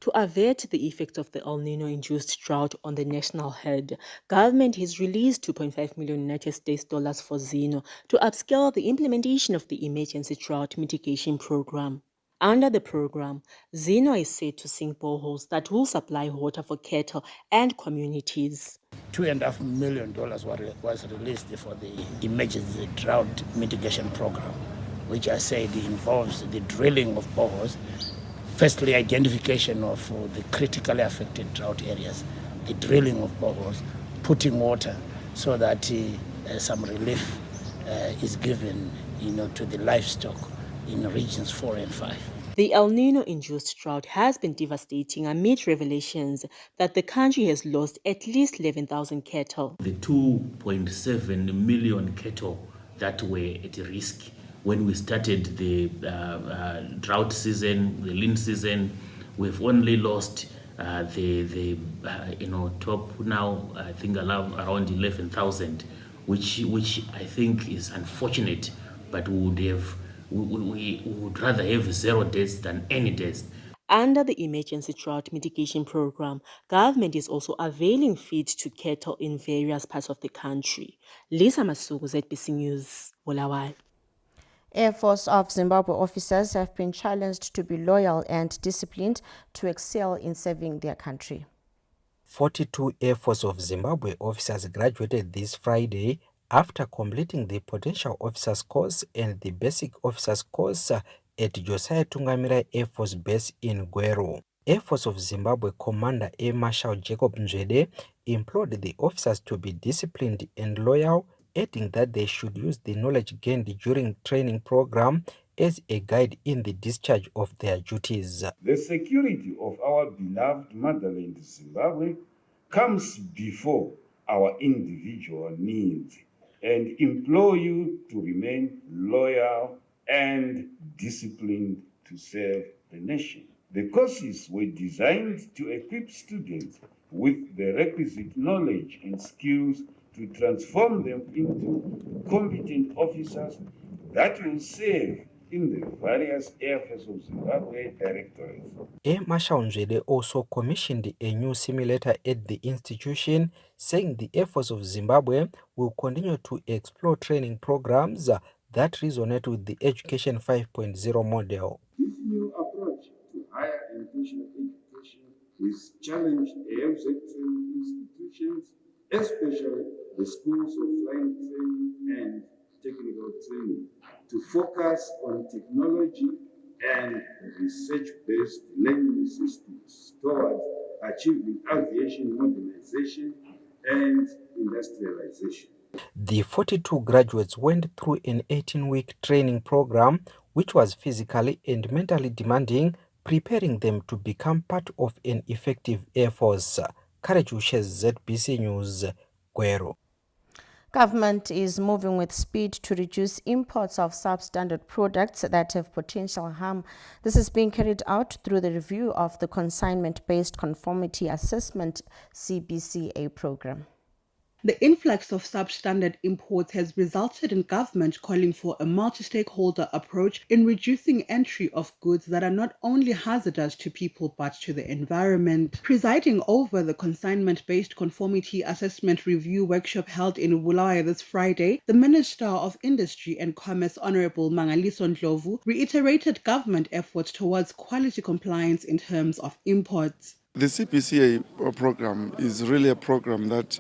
To avert the effects of the El Nino-induced drought on the national herd, government has released 2.5 million United States dollars for ZINWA to upscale the implementation of the Emergency Drought Mitigation Program. Under the program, ZINWA is set to sink boreholes that will supply water for cattle and communities. $2.5 million was released for the Emergency Drought Mitigation Program, which I said involves the drilling of boreholes, firstly identification of the critically affected drought areas, the drilling of boreholes, putting water so that some relief is given, to the livestock in regions 4 and 5. The El Nino-induced drought has been devastating amid revelations that the country has lost at least 11,000 cattle. The 2.7 million cattle that were at risk when we started the drought season, the lean season, we've only lost top now, I think around 11,000, which I think is unfortunate, but we would rather have 0 deaths than any deaths. Under the Emergency Drought Mitigation Program, government is also availing feed to cattle in various parts of the country. Lisa Masuku, ZBC News, Bulawayo. Air Force of Zimbabwe officers have been challenged to be loyal and disciplined to excel in serving their country. 42 Air Force of Zimbabwe officers graduated this Friday after completing the Potential Officers course and the Basic Officers course at Josiah Tungamira Air Force Base in Gweru. Air Force of Zimbabwe Commander Air Marshal Jacob Nzwede implored the officers to be disciplined and loyal, adding that they should use the knowledge gained during training program as a guide in the discharge of their duties. The security of our beloved motherland Zimbabwe comes before our individual needs, and implore you to remain loyal and disciplined to serve the nation. The courses were designed to equip students with the requisite knowledge and skills to transform them into competent officers that will serve in the various Air Force of Zimbabwe directorates. Air Marshal Nzwede also commissioned a new simulator at the institution, saying the Air Force of Zimbabwe will continue to explore training programs that resonate with the Education 5.0 model. This new approach to higher and vocational education is challenged AFZ training institutions, especially the schools of flying training and technical training, to focus on technology and research-based learning systems towards achieving aviation modernization and industrialization. The 42 graduates went through an 18-week training program, which was physically and mentally demanding, preparing them to become part of an effective Air Force. Courage Ushes, ZBC News, Gweru. Government is moving with speed to reduce imports of substandard products that have potential harm. This is being carried out through the review of the Consignment-Based Conformity Assessment CBCA program. The influx of substandard imports has resulted in government calling for a multi-stakeholder approach in reducing entry of goods that are not only hazardous to people but to the environment. Presiding over the Consignment-Based Conformity Assessment Review workshop held in Bulawayo this Friday, the Minister of Industry and Commerce, Honorable Mangaliso Ndlovu, reiterated government efforts towards quality compliance in terms of imports. The CBCA program is really a program that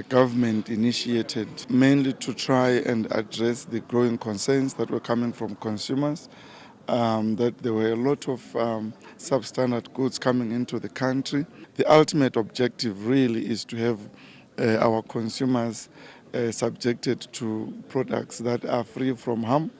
government initiated mainly to try and address the growing concerns that were coming from consumers, that there were a lot of substandard goods coming into the country. The ultimate objective really is to have our consumers subjected to products that are free from harm,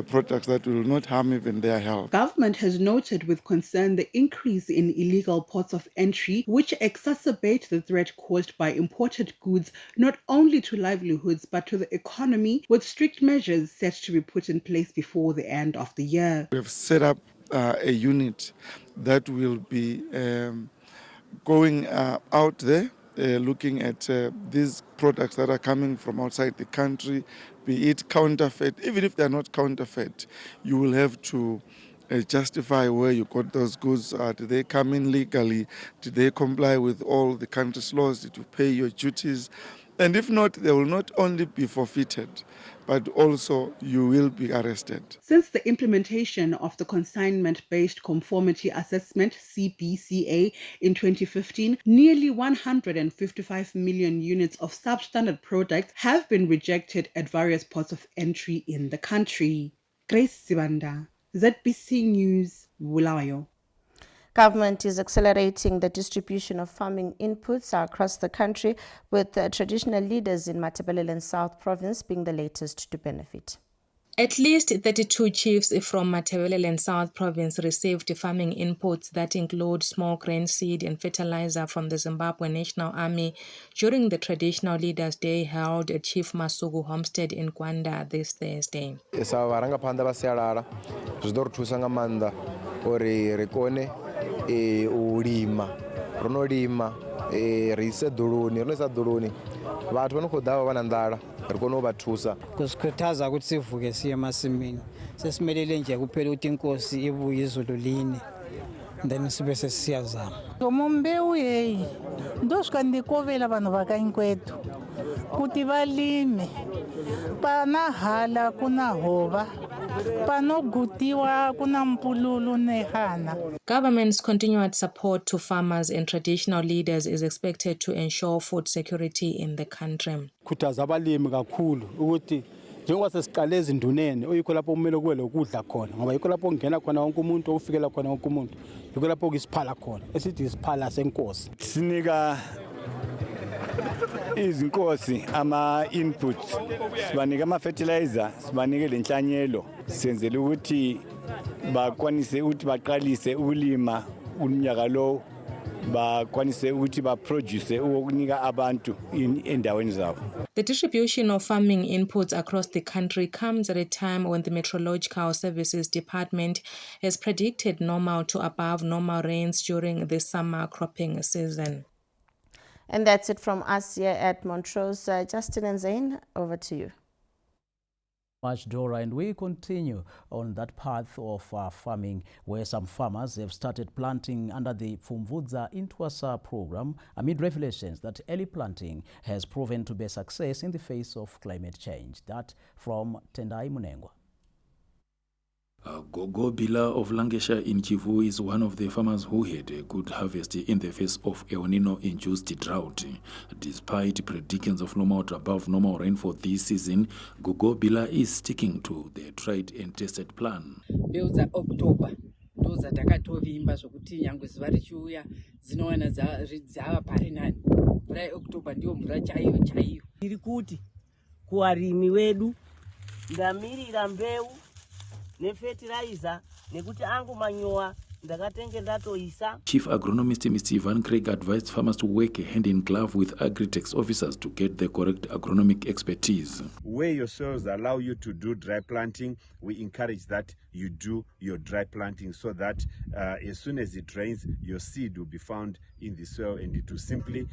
products that will not harm even their health. Government has noted with concern the increase in illegal ports of entry, which exacerbate the threat caused by imported goods not only to livelihoods but to the economy, with strict measures set to be put in place before the end of the year. We have set up a unit that will be going out there, looking at these products that are coming from outside the country, be it counterfeit. Even if they're not counterfeit, you will have to justify where you got those goods. Did they come in legally? Did they comply with all the country's laws? Did you pay your duties? And if not, they will not only be forfeited, but also you will be arrested. Since the implementation of the Consignment-Based Conformity Assessment CBCA in 2015, nearly 155 million units of substandard products have been rejected at various ports of entry in the country. Grace Sibanda, ZBC News, Bulawayo. Government is accelerating the distribution of farming inputs across the country, with traditional leaders in Matabeleland South Province being the latest to benefit. At least 32 chiefs from Matabeleland South Province received farming inputs that include small grain seed and fertilizer from the Zimbabwe National Army during the Traditional Leaders Day held at Chief Masuku Homestead in Gwanda this Thursday. Kusikhuthaza ukuthi sivuke siye emasimini sesimelele nje kuphela ukuthi inkosi ibuye izulu line then sibe sesiyazama ngomombewu hey ndo swikandikovela vanhu va ka Inkwetu kuti valime pana hala kuna hova panogutiwa kuna mpululu nehana. Government's continued support to farmers and traditional leaders is expected to ensure food security in the country. Khuthaza abalimi kakhulu ukuthi njengoba sesiqale ezinduneni oyikho lapho kumele kube lokudla khona ngoba yikho lapho ongena khona wonke umuntu ofikela khona wonke umuntu yikho lapho isiphala khona esithi isiphala senkosi. Sinika izinkosi ama inputs, sibanika ama fertilizer, sibanike lenhlanyelo senzele ukuthi bakwanise ukuthi baqalise ukulima unyaka lo, bakwanise ukuthi baproduce ukunika abantu endaweni zabo. The distribution of farming inputs across the country comes at a time when the Meteorological Services Department has predicted normal to above normal rains during the summer cropping season. And that's it from us here at Montrose. Justin and Zain, over to you. Much, Dora, and we continue on that path of farming where some farmers have started planting under the Pfumvudza Intwasa program amid revelations that early planting has proven to be a success in the face of climate change. That from Tendai Munengwa. Gogo Bila of Lancashire in Kivu is one of the farmers who had a good harvest in the face of El Nino-induced drought. Despite predictions of normal to above normal rainfall this season, Gogo Bila is sticking to the tried and tested plan. Beuza October, those atakatovimba zvokuti nyangwe zuva richiuya dzinowana dzava pari nani. Mvura yeOctober ndiyo mvura chaiyo chaiyo. Iri kuti kuvarimi vedu ndamirira mbeu nefertilizer nekuti angu manyowa ndakatenge ndatoisa. Chief agronomist Mr. Ivan Craig advised farmers to work hand in glove with Agri-Tex officers to get the correct agronomic expertise. Where your soils allow you to do dry planting, we encourage that you do your dry planting so that as soon as it rains, your seed will be found in the soil and it will simply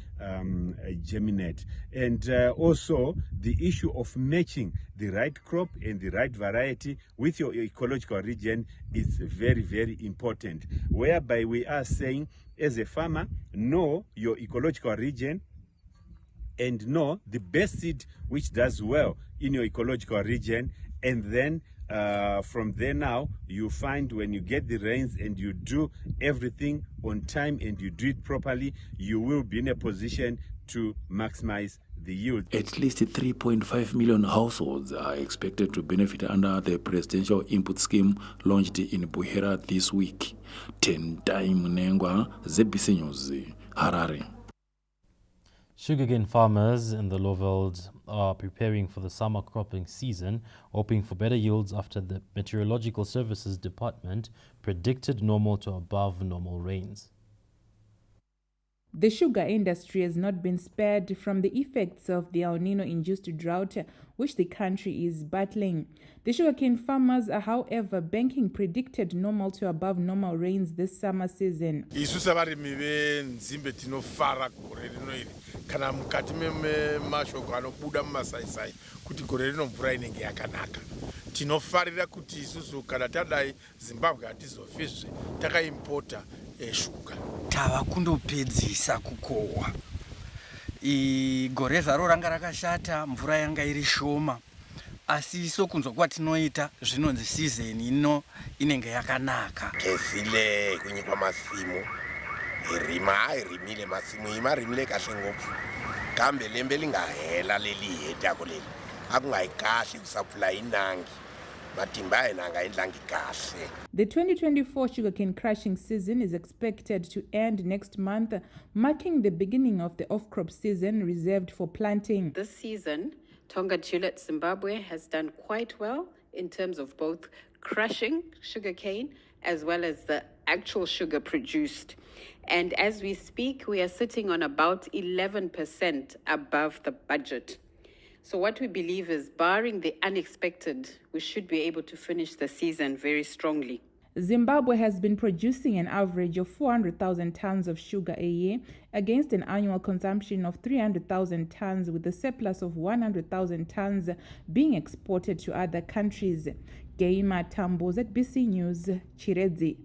germinate. And also the issue of matching the right crop and the right variety with your ecological region is very, very important, whereby we are saying as a farmer, know your ecological region and know the best seed which does well in your ecological region, and then from there now you find when you get the rains and you do everything on time and you do it properly, you will be in a position to maximize the yield. At least 3.5 million households are expected to benefit under the Presidential Input Scheme launched in Buhera this week. Tendai Munengwa, ZBC News, Harare. Sugarcane farmers in the Lowveld are preparing for the summer cropping season, hoping for better yields after the Meteorological Services Department predicted normal to above normal rains. The sugar industry has not been spared from the effects of the El Nino-induced drought which the country is battling. The sugarcane farmers are, however, banking predicted normal to above normal rains this summer season. Kana mukati mashoko anobuda mumasaisai kuti gore rino mvura inenge yakanaka. Tinofarira kuti isusu kana tadai Zimbabwe hatizofizve takaimporta shuga. Tava kundopedzisa kukohwa. Gore zaro ranga rakashata, mvura yanga iri shoma. Asi iso kunzwa kwatinoita zvinonzi season ino inenge yakanaka. Kesile kunyikwa masimu. Rimile masimu rimile kahle ngopfu. Kambe lembe lingahela leli yetako leli. Akungayikahle kusaphula inangi. The 2024 sugarcane crushing season is expected to end next month, marking the beginning of the off-crop season reserved for planting. This season, Tonga Julep Zimbabwe has done quite well in terms of both crushing sugarcane as well as the actual sugar produced. And as we speak, we are sitting on about 11% above the budget. So what we believe is, barring the unexpected, we should be able to finish the season very strongly. Zimbabwe has been producing an average of 400,000 tons of sugar a year against an annual consumption of 300,000 tons, with a surplus of 100,000 tons being exported to other countries. Geima Tambo, ZBC News, Chiredzi.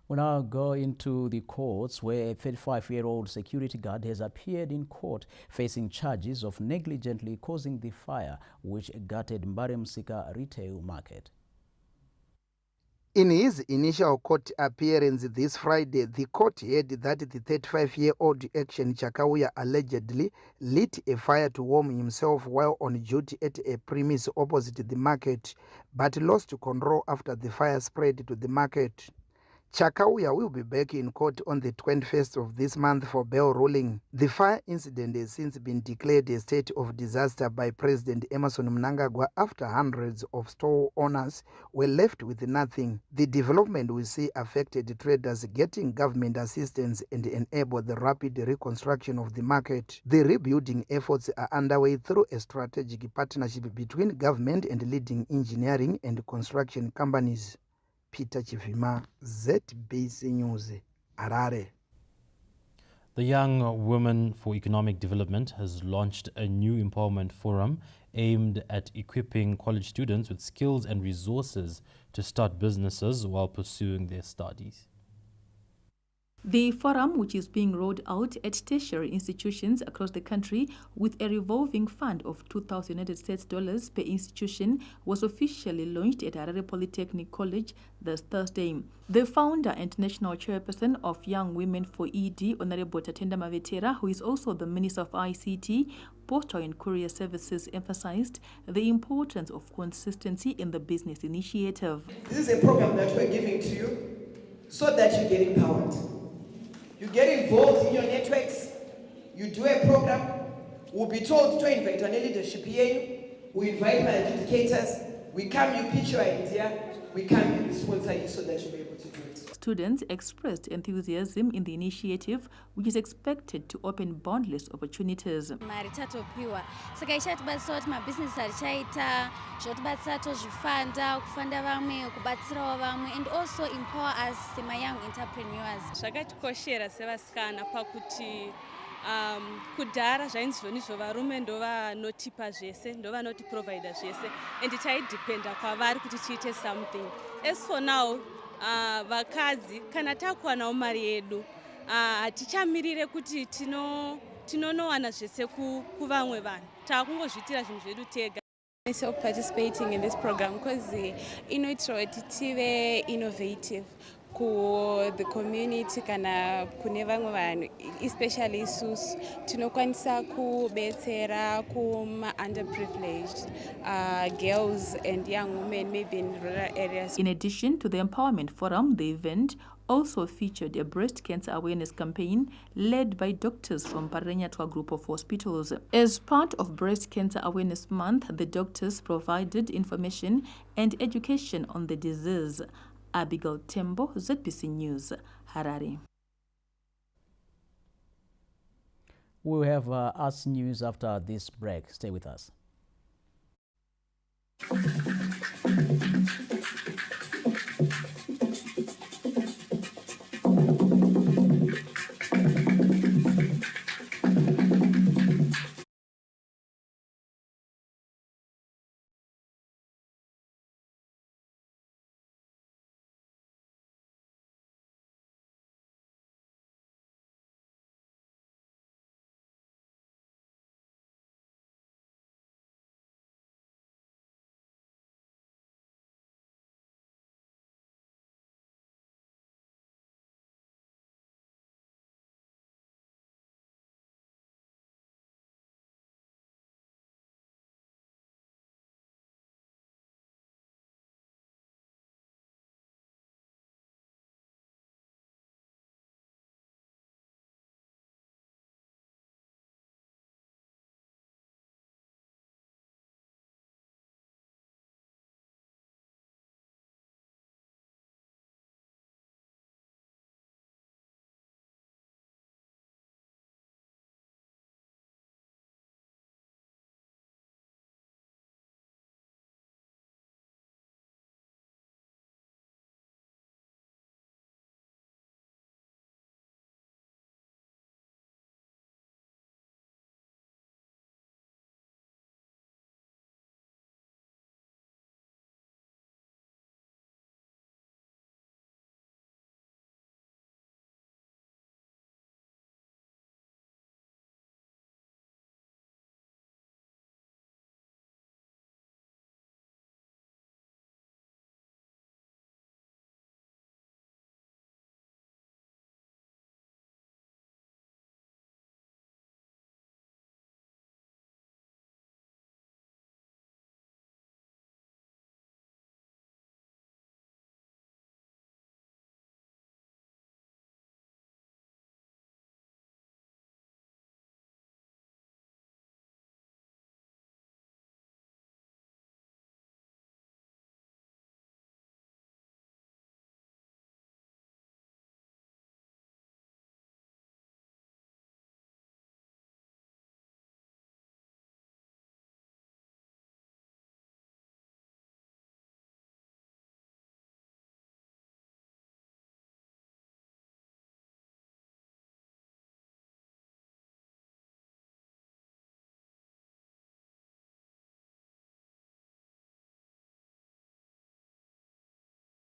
We now go into the courts where a 35-year-old security guard has appeared in court facing charges of negligently causing the fire which gutted Mbaremsika retail market. In his initial court appearance this Friday, the court heard that the 35-year-old Action Chakauya allegedly lit a fire to warm himself while on duty at a premise opposite the market, but lost control after the fire spread to the market. Chakauya will be back in court on the 21st of this month for bail ruling. The fire incident has since been declared a state of disaster by President Emmerson Mnangagwa after hundreds of store owners were left with nothing. The development will see affected traders getting government assistance and enable the rapid reconstruction of the market. The rebuilding efforts are underway through a strategic partnership between government and leading engineering and construction companies. Peter Chifima, ZBC News, Harare. The Young Women for Economic Development has launched a new empowerment forum aimed at equipping college students with skills and resources to start businesses while pursuing their studies. The forum, which is being rolled out at tertiary institutions across the country with a revolving fund of $2,000 per institution, was officially launched at Harare Polytechnic College this Thursday. The founder and national chairperson of Young Women for ED, Honorable Tatenda Mavetera, who is also the Minister of ICT, Postal and Courier Services, emphasized the importance of consistency in the business initiative. This is a program that we're giving to you so that you get empowered. You get involved in your networks, you do a program, we'll be told to invite a leadership here, we invite my educators, we come, you pitch your idea, we come and sponsor you so that you'll be able to do it. Students expressed enthusiasm in the initiative, which is expected to open boundless opportunities. Mari tatopiwa saka ichatibatsira kuti mabhizinesi arichaita zvotibatsira tozvifanda kufanda vamwe kubatsirawo vamwe and also empower us sema young entrepreneurs. Zvakatikoshera sevasikana pakuti kudhara zvainzi zvonizvo varume ndovanotipa zvese ndovanotiprovida zvese and taidependa kwavari kuti tiite something. As for now, vakadzi kana takuwanawo mari yedu hatichamirire kuti tinonowana zvese kuvamwe vanhu, takungozviitira zvinhu zvedu tega. Myself participating in this program because inoitira kuti tive innovative ku the community kana kune vamwe vanhu, especially isusu tinokwanisa kubetsera kuma underprivileged girls and young women maybe in rural areas. In addition to the Empowerment Forum, the event also featured a breast cancer awareness campaign led by doctors from Parenyatwa Group of Hospitals. As part of Breast Cancer Awareness Month, the doctors provided information and education on the disease. Abigail Tembo, ZBC News, Harare. We'll have Us News after this break. Stay with us.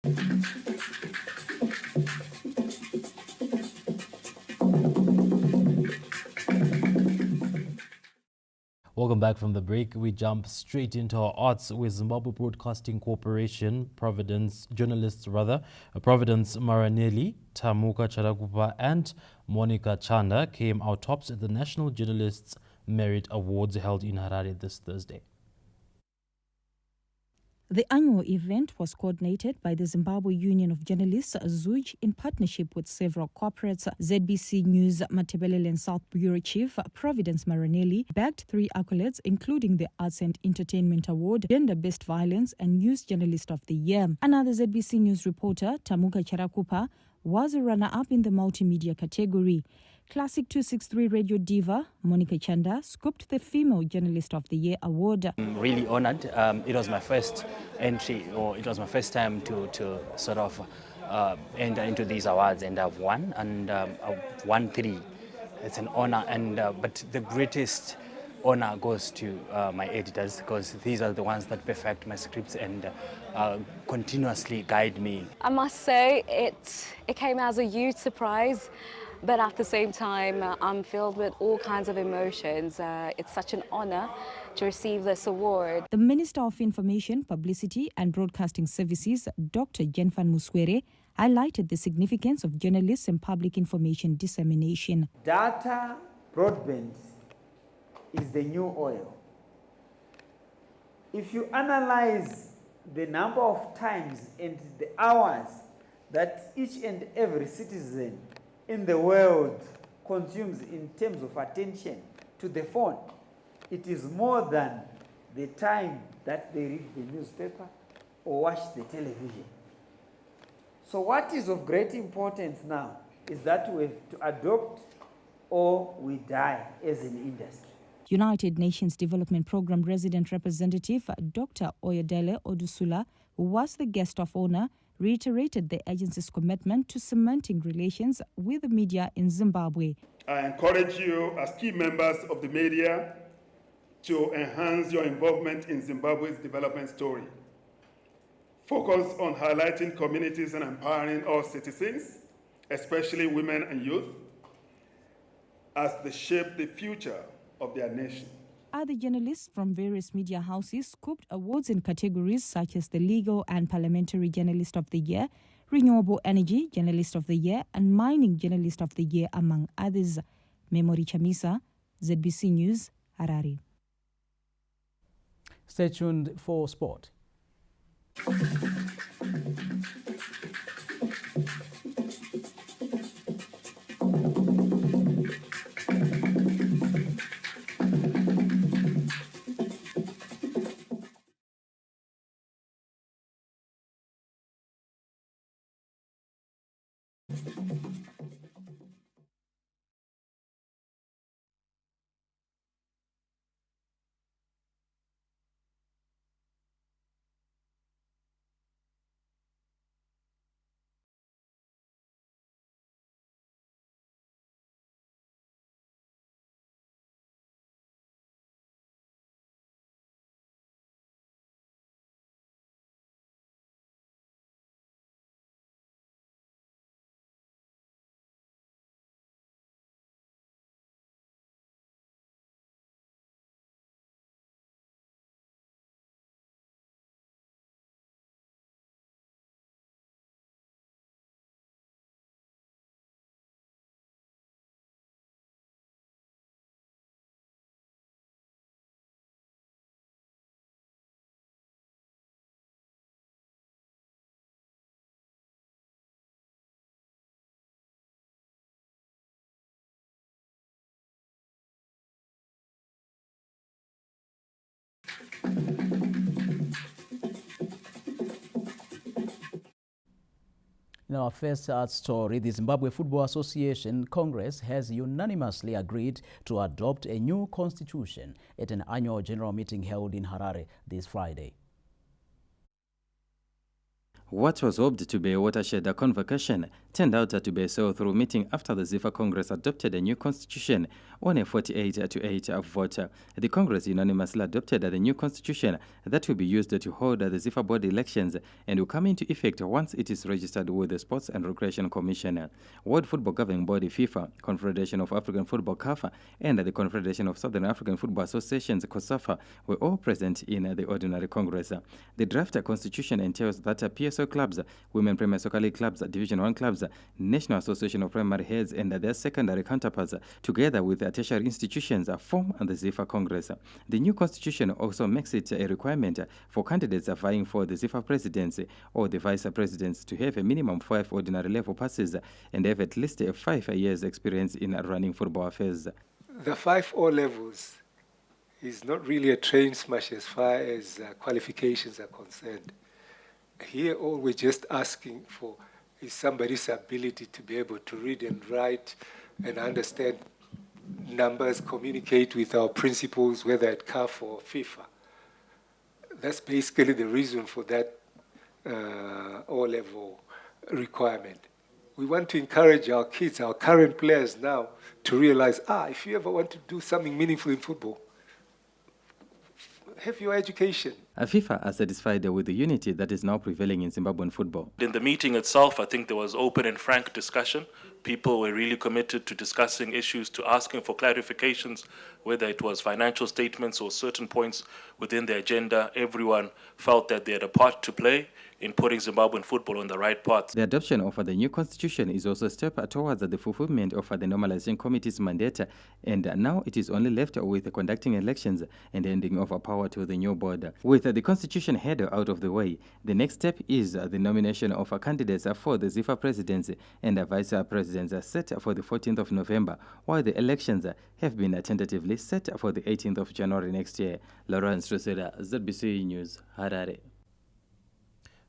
Welcome back from the break. We jump straight into our arts with Zimbabwe Broadcasting Corporation, Providence Maranelli, Tamuka Charakupa and Monica Chanda came out tops at the National Journalists Merit Awards held in Harare this Thursday. The annual event was coordinated by the Zimbabwe Union of Journalists, ZUJ, in partnership with several corporates. ZBC News Matabeleland South Bureau Chief Providence Maranelli bagged 3 accolades, including the Arts and Entertainment Award, Gender Based Violence, and News Journalist of the Year. Another ZBC News reporter, Tamuka Charakupa, was a runner-up in the multimedia category. Classic 263 radio diva Monica Chanda scooped the Female Journalist of the Year award. I'm really honored. It was my first entry, or it was my first time to sort of enter into these awards, and I've won, and I've won 3. It's an honor, and but the greatest honor goes to my editors, because these are the ones that perfect my scripts and continuously guide me. I must say it came as a huge surprise. But at the same time, I'm filled with all kinds of emotions. It's such an honor to receive this award. The Minister of Information, Publicity and Broadcasting Services, Dr. Jenfan Muswere, highlighted the significance of journalists and public information dissemination. Data broadband is the new oil. If you analyze the number of times and the hours that each and every citizen in the world consumes in terms of attention to the phone, it is more than the time that they read the newspaper or watch the television. So what is of great importance now is that we have to adopt or we die as an industry. United Nations Development Programme Resident Representative Dr. Oyedele Odusula, who was the guest of honor, reiterated the agency's commitment to cementing relations with the media in Zimbabwe. I encourage you as key members of the media to enhance your involvement in Zimbabwe's development story. Focus on highlighting communities and empowering all citizens, especially women and youth, as they shape the future of their nation. Other journalists from various media houses scooped awards in categories such as the Legal and Parliamentary Journalist of the Year, Renewable Energy Journalist of the Year, and Mining Journalist of the Year, among others. Memory Chamisa, ZBC News, Harare. Stay tuned for sport. In our first art story, the Zimbabwe Football Association Congress has unanimously agreed to adopt a new constitution at an annual general meeting held in Harare this Friday. What was hoped to be a watershed convocation turned out to be so through meeting after the ZIFA Congress adopted a new constitution on a 48-to-8 vote. The Congress unanimously adopted the new constitution that will be used to hold the ZIFA board elections and will come into effect once it is registered with the Sports and Recreation Commission. World Football Governing Body FIFA, Confederation of African Football CAF, and the Confederation of Southern African Football Associations COSAFA were all present in the ordinary Congress. The draft constitution entails that PSO clubs, Women Premier Soccer League clubs, Division 1 clubs, National Association of Primary Heads and their secondary counterparts, together with their tertiary institutions, form the ZIFA Congress. The new constitution also makes it a requirement for candidates vying for the ZIFA presidency or the vice presidents to have a minimum 5 ordinary level passes and have at least 5 years experience in running football affairs. The 5 O levels is not really a train smash as far as qualifications are concerned. Here, all we're just asking for is somebody's ability to be able to read and write and understand numbers, communicate with our principals, whether at CAF or FIFA. That's basically the reason for that O-level requirement. We want to encourage our kids, our current players now, to realize, if you ever want to do something meaningful in football, have your education. FIFA are satisfied with the unity that is now prevailing in Zimbabwean football. In the meeting itself, I think there was open and frank discussion. People were really committed to discussing issues, to asking for clarifications, whether it was financial statements or certain points within the agenda. Everyone felt that they had a part to play in putting Zimbabwean football on the right path. The adoption of the new constitution is also a step towards the fulfillment of the normalization committee's mandate, and now it is only left with conducting elections and handing over power to the new board. With the constitution head out of the way, the next step is the nomination of candidates for the ZIFA presidency and vice presidents set for the 14th of November, while the elections have been tentatively set for the 18th of January next year. Lawrence Troseda, ZBC News, Harare.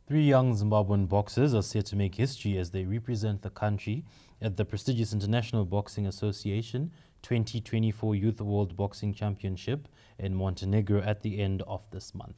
3 young Zimbabwean boxers are set to make history as they represent the country at the prestigious International Boxing Association 2024 Youth World Boxing Championship in Montenegro at the end of this month.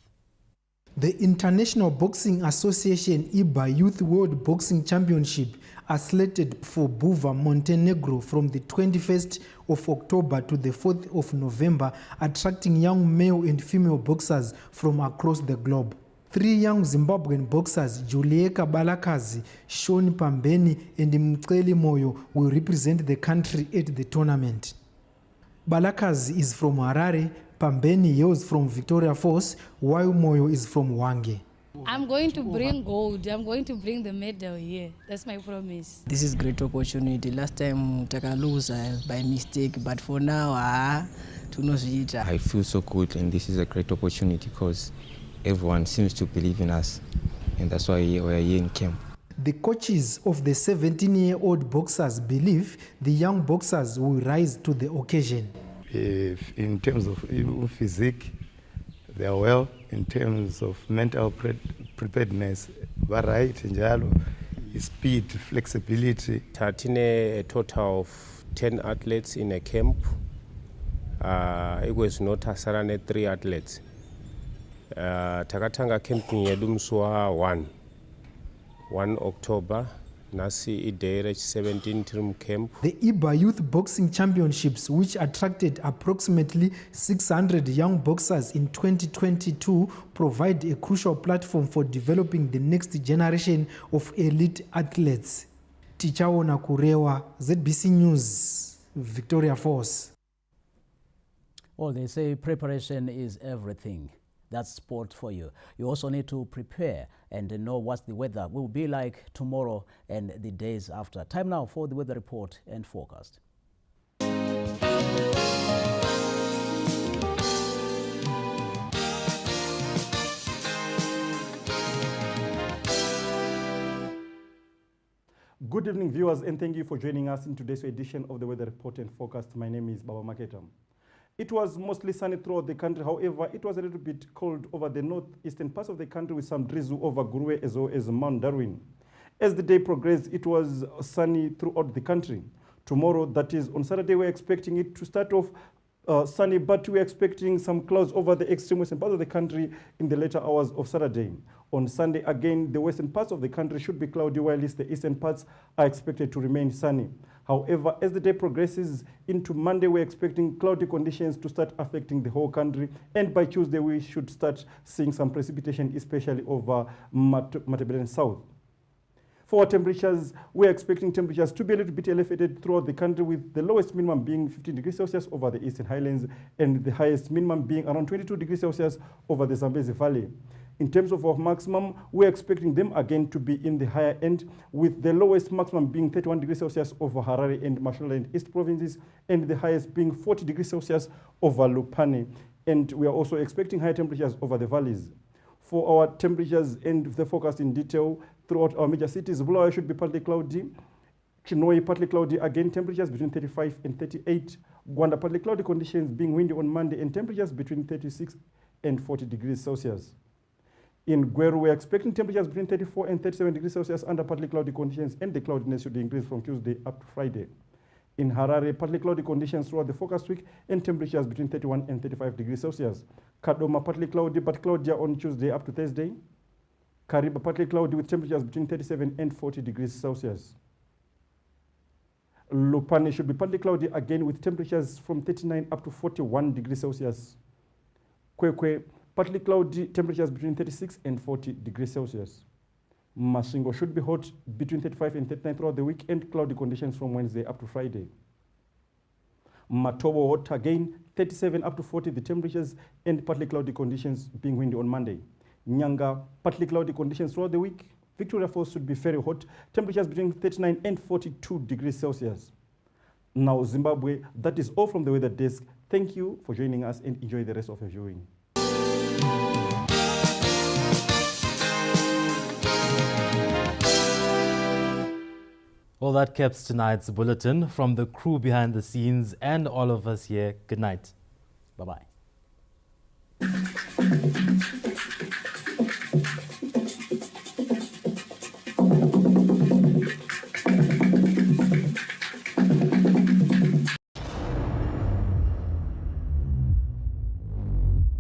The International Boxing Association IBA Youth World Boxing Championship are slated for Buva, Montenegro from the 21st of October to the 4th of November, attracting young male and female boxers from across the globe. 3 young Zimbabwean boxers, Julieka Balakazi, Sean Pambeni and Mceli Moyo, will represent the country at the tournament. Balakazi is from Harare, Pambeni hails from Victoria Falls, while Moyo is from Hwange. I'm going to bring gold. I'm going to bring the medal here. That's my promise. This is a great opportunity. Last time I lose by mistake, but for now, I feel so good, and this is a great opportunity because everyone seems to believe in us, and that's why we are here in camp. The coaches of the 17-year-old boxers believe the young boxers will rise to the occasion. In terms of physique, they are well. In terms of mental preparedness, variety, speed, flexibility. Tine a total of 10 athletes in a camp. It was not a 3 athletes. Takatanga camping yedu mswa 1 October nasi idere 17 team camp. The IBA Youth Boxing Championships, which attracted approximately 600 young boxers in 2022, provide a crucial platform for developing the next generation of elite athletes. Tichaona Kurewa, ZBC News, Victoria Falls. Well, they say preparation is everything. That's sport for you. You also need to prepare and know what the weather will be like tomorrow and the days after. Time now for the weather report and forecast. Good evening, viewers, and thank you for joining us in today's edition of the weather report and forecast. My name is Baba Maketa. It was mostly sunny throughout the country. However, it was a little bit cold over the northeastern parts of the country with some drizzle over Gurwe as well as Mount Darwin. As the day progressed, it was sunny throughout the country. Tomorrow, that is on Saturday, we're expecting it to start off sunny, but we're expecting some clouds over the extreme western part of the country in the later hours of Saturday. On Sunday, again, the western parts of the country should be cloudy, while the eastern parts are expected to remain sunny. However, as the day progresses into Monday, we're expecting cloudy conditions to start affecting the whole country. And by Tuesday, we should start seeing some precipitation, especially over Matabeleland South. For temperatures, we're expecting temperatures to be a little bit elevated throughout the country, with the lowest minimum being 15 degrees Celsius over the eastern highlands and the highest minimum being around 22 degrees Celsius over the Zambezi Valley. In terms of our maximum, we're expecting them again to be in the higher end, with the lowest maximum being 31 degrees Celsius over Harare and Mashonaland East provinces, and the highest being 40 degrees Celsius over Lupane. And we are also expecting higher temperatures over the valleys. For our temperatures and the forecast in detail throughout our major cities, Bulawayo should be partly cloudy, Chinhoyi partly cloudy, again temperatures between 35 and 38, Gwanda partly cloudy conditions being windy on Monday, and temperatures between 36 and 40 degrees Celsius. In Gweru, we're expecting temperatures between 34 and 37 degrees Celsius under partly cloudy conditions, and the cloudiness should increase from Tuesday up to Friday. In Harare, partly cloudy conditions throughout the forecast week, and temperatures between 31 and 35 degrees Celsius. Kadoma, partly cloudy but cloudier on Tuesday up to Thursday. Kariba, partly cloudy with temperatures between 37 and 40 degrees Celsius. Lupane should be partly cloudy again with temperatures from 39 up to 41 degrees Celsius. Kwekwe, partly cloudy, temperatures between 36 and 40 degrees Celsius. Masvingo should be hot between 35 and 39 throughout the week, and cloudy conditions from Wednesday up to Friday. Matobo hot again, 37 up to 40 the temperatures, and partly cloudy conditions being windy on Monday. Nyanga, partly cloudy conditions throughout the week. Victoria Falls should be very hot, temperatures between 39 and 42 degrees Celsius. Now Zimbabwe, that is all from the weather desk. Thank you for joining us, and enjoy the rest of your viewing. Well, that caps tonight's bulletin. From the crew behind the scenes and all of us here, good night. Bye-bye.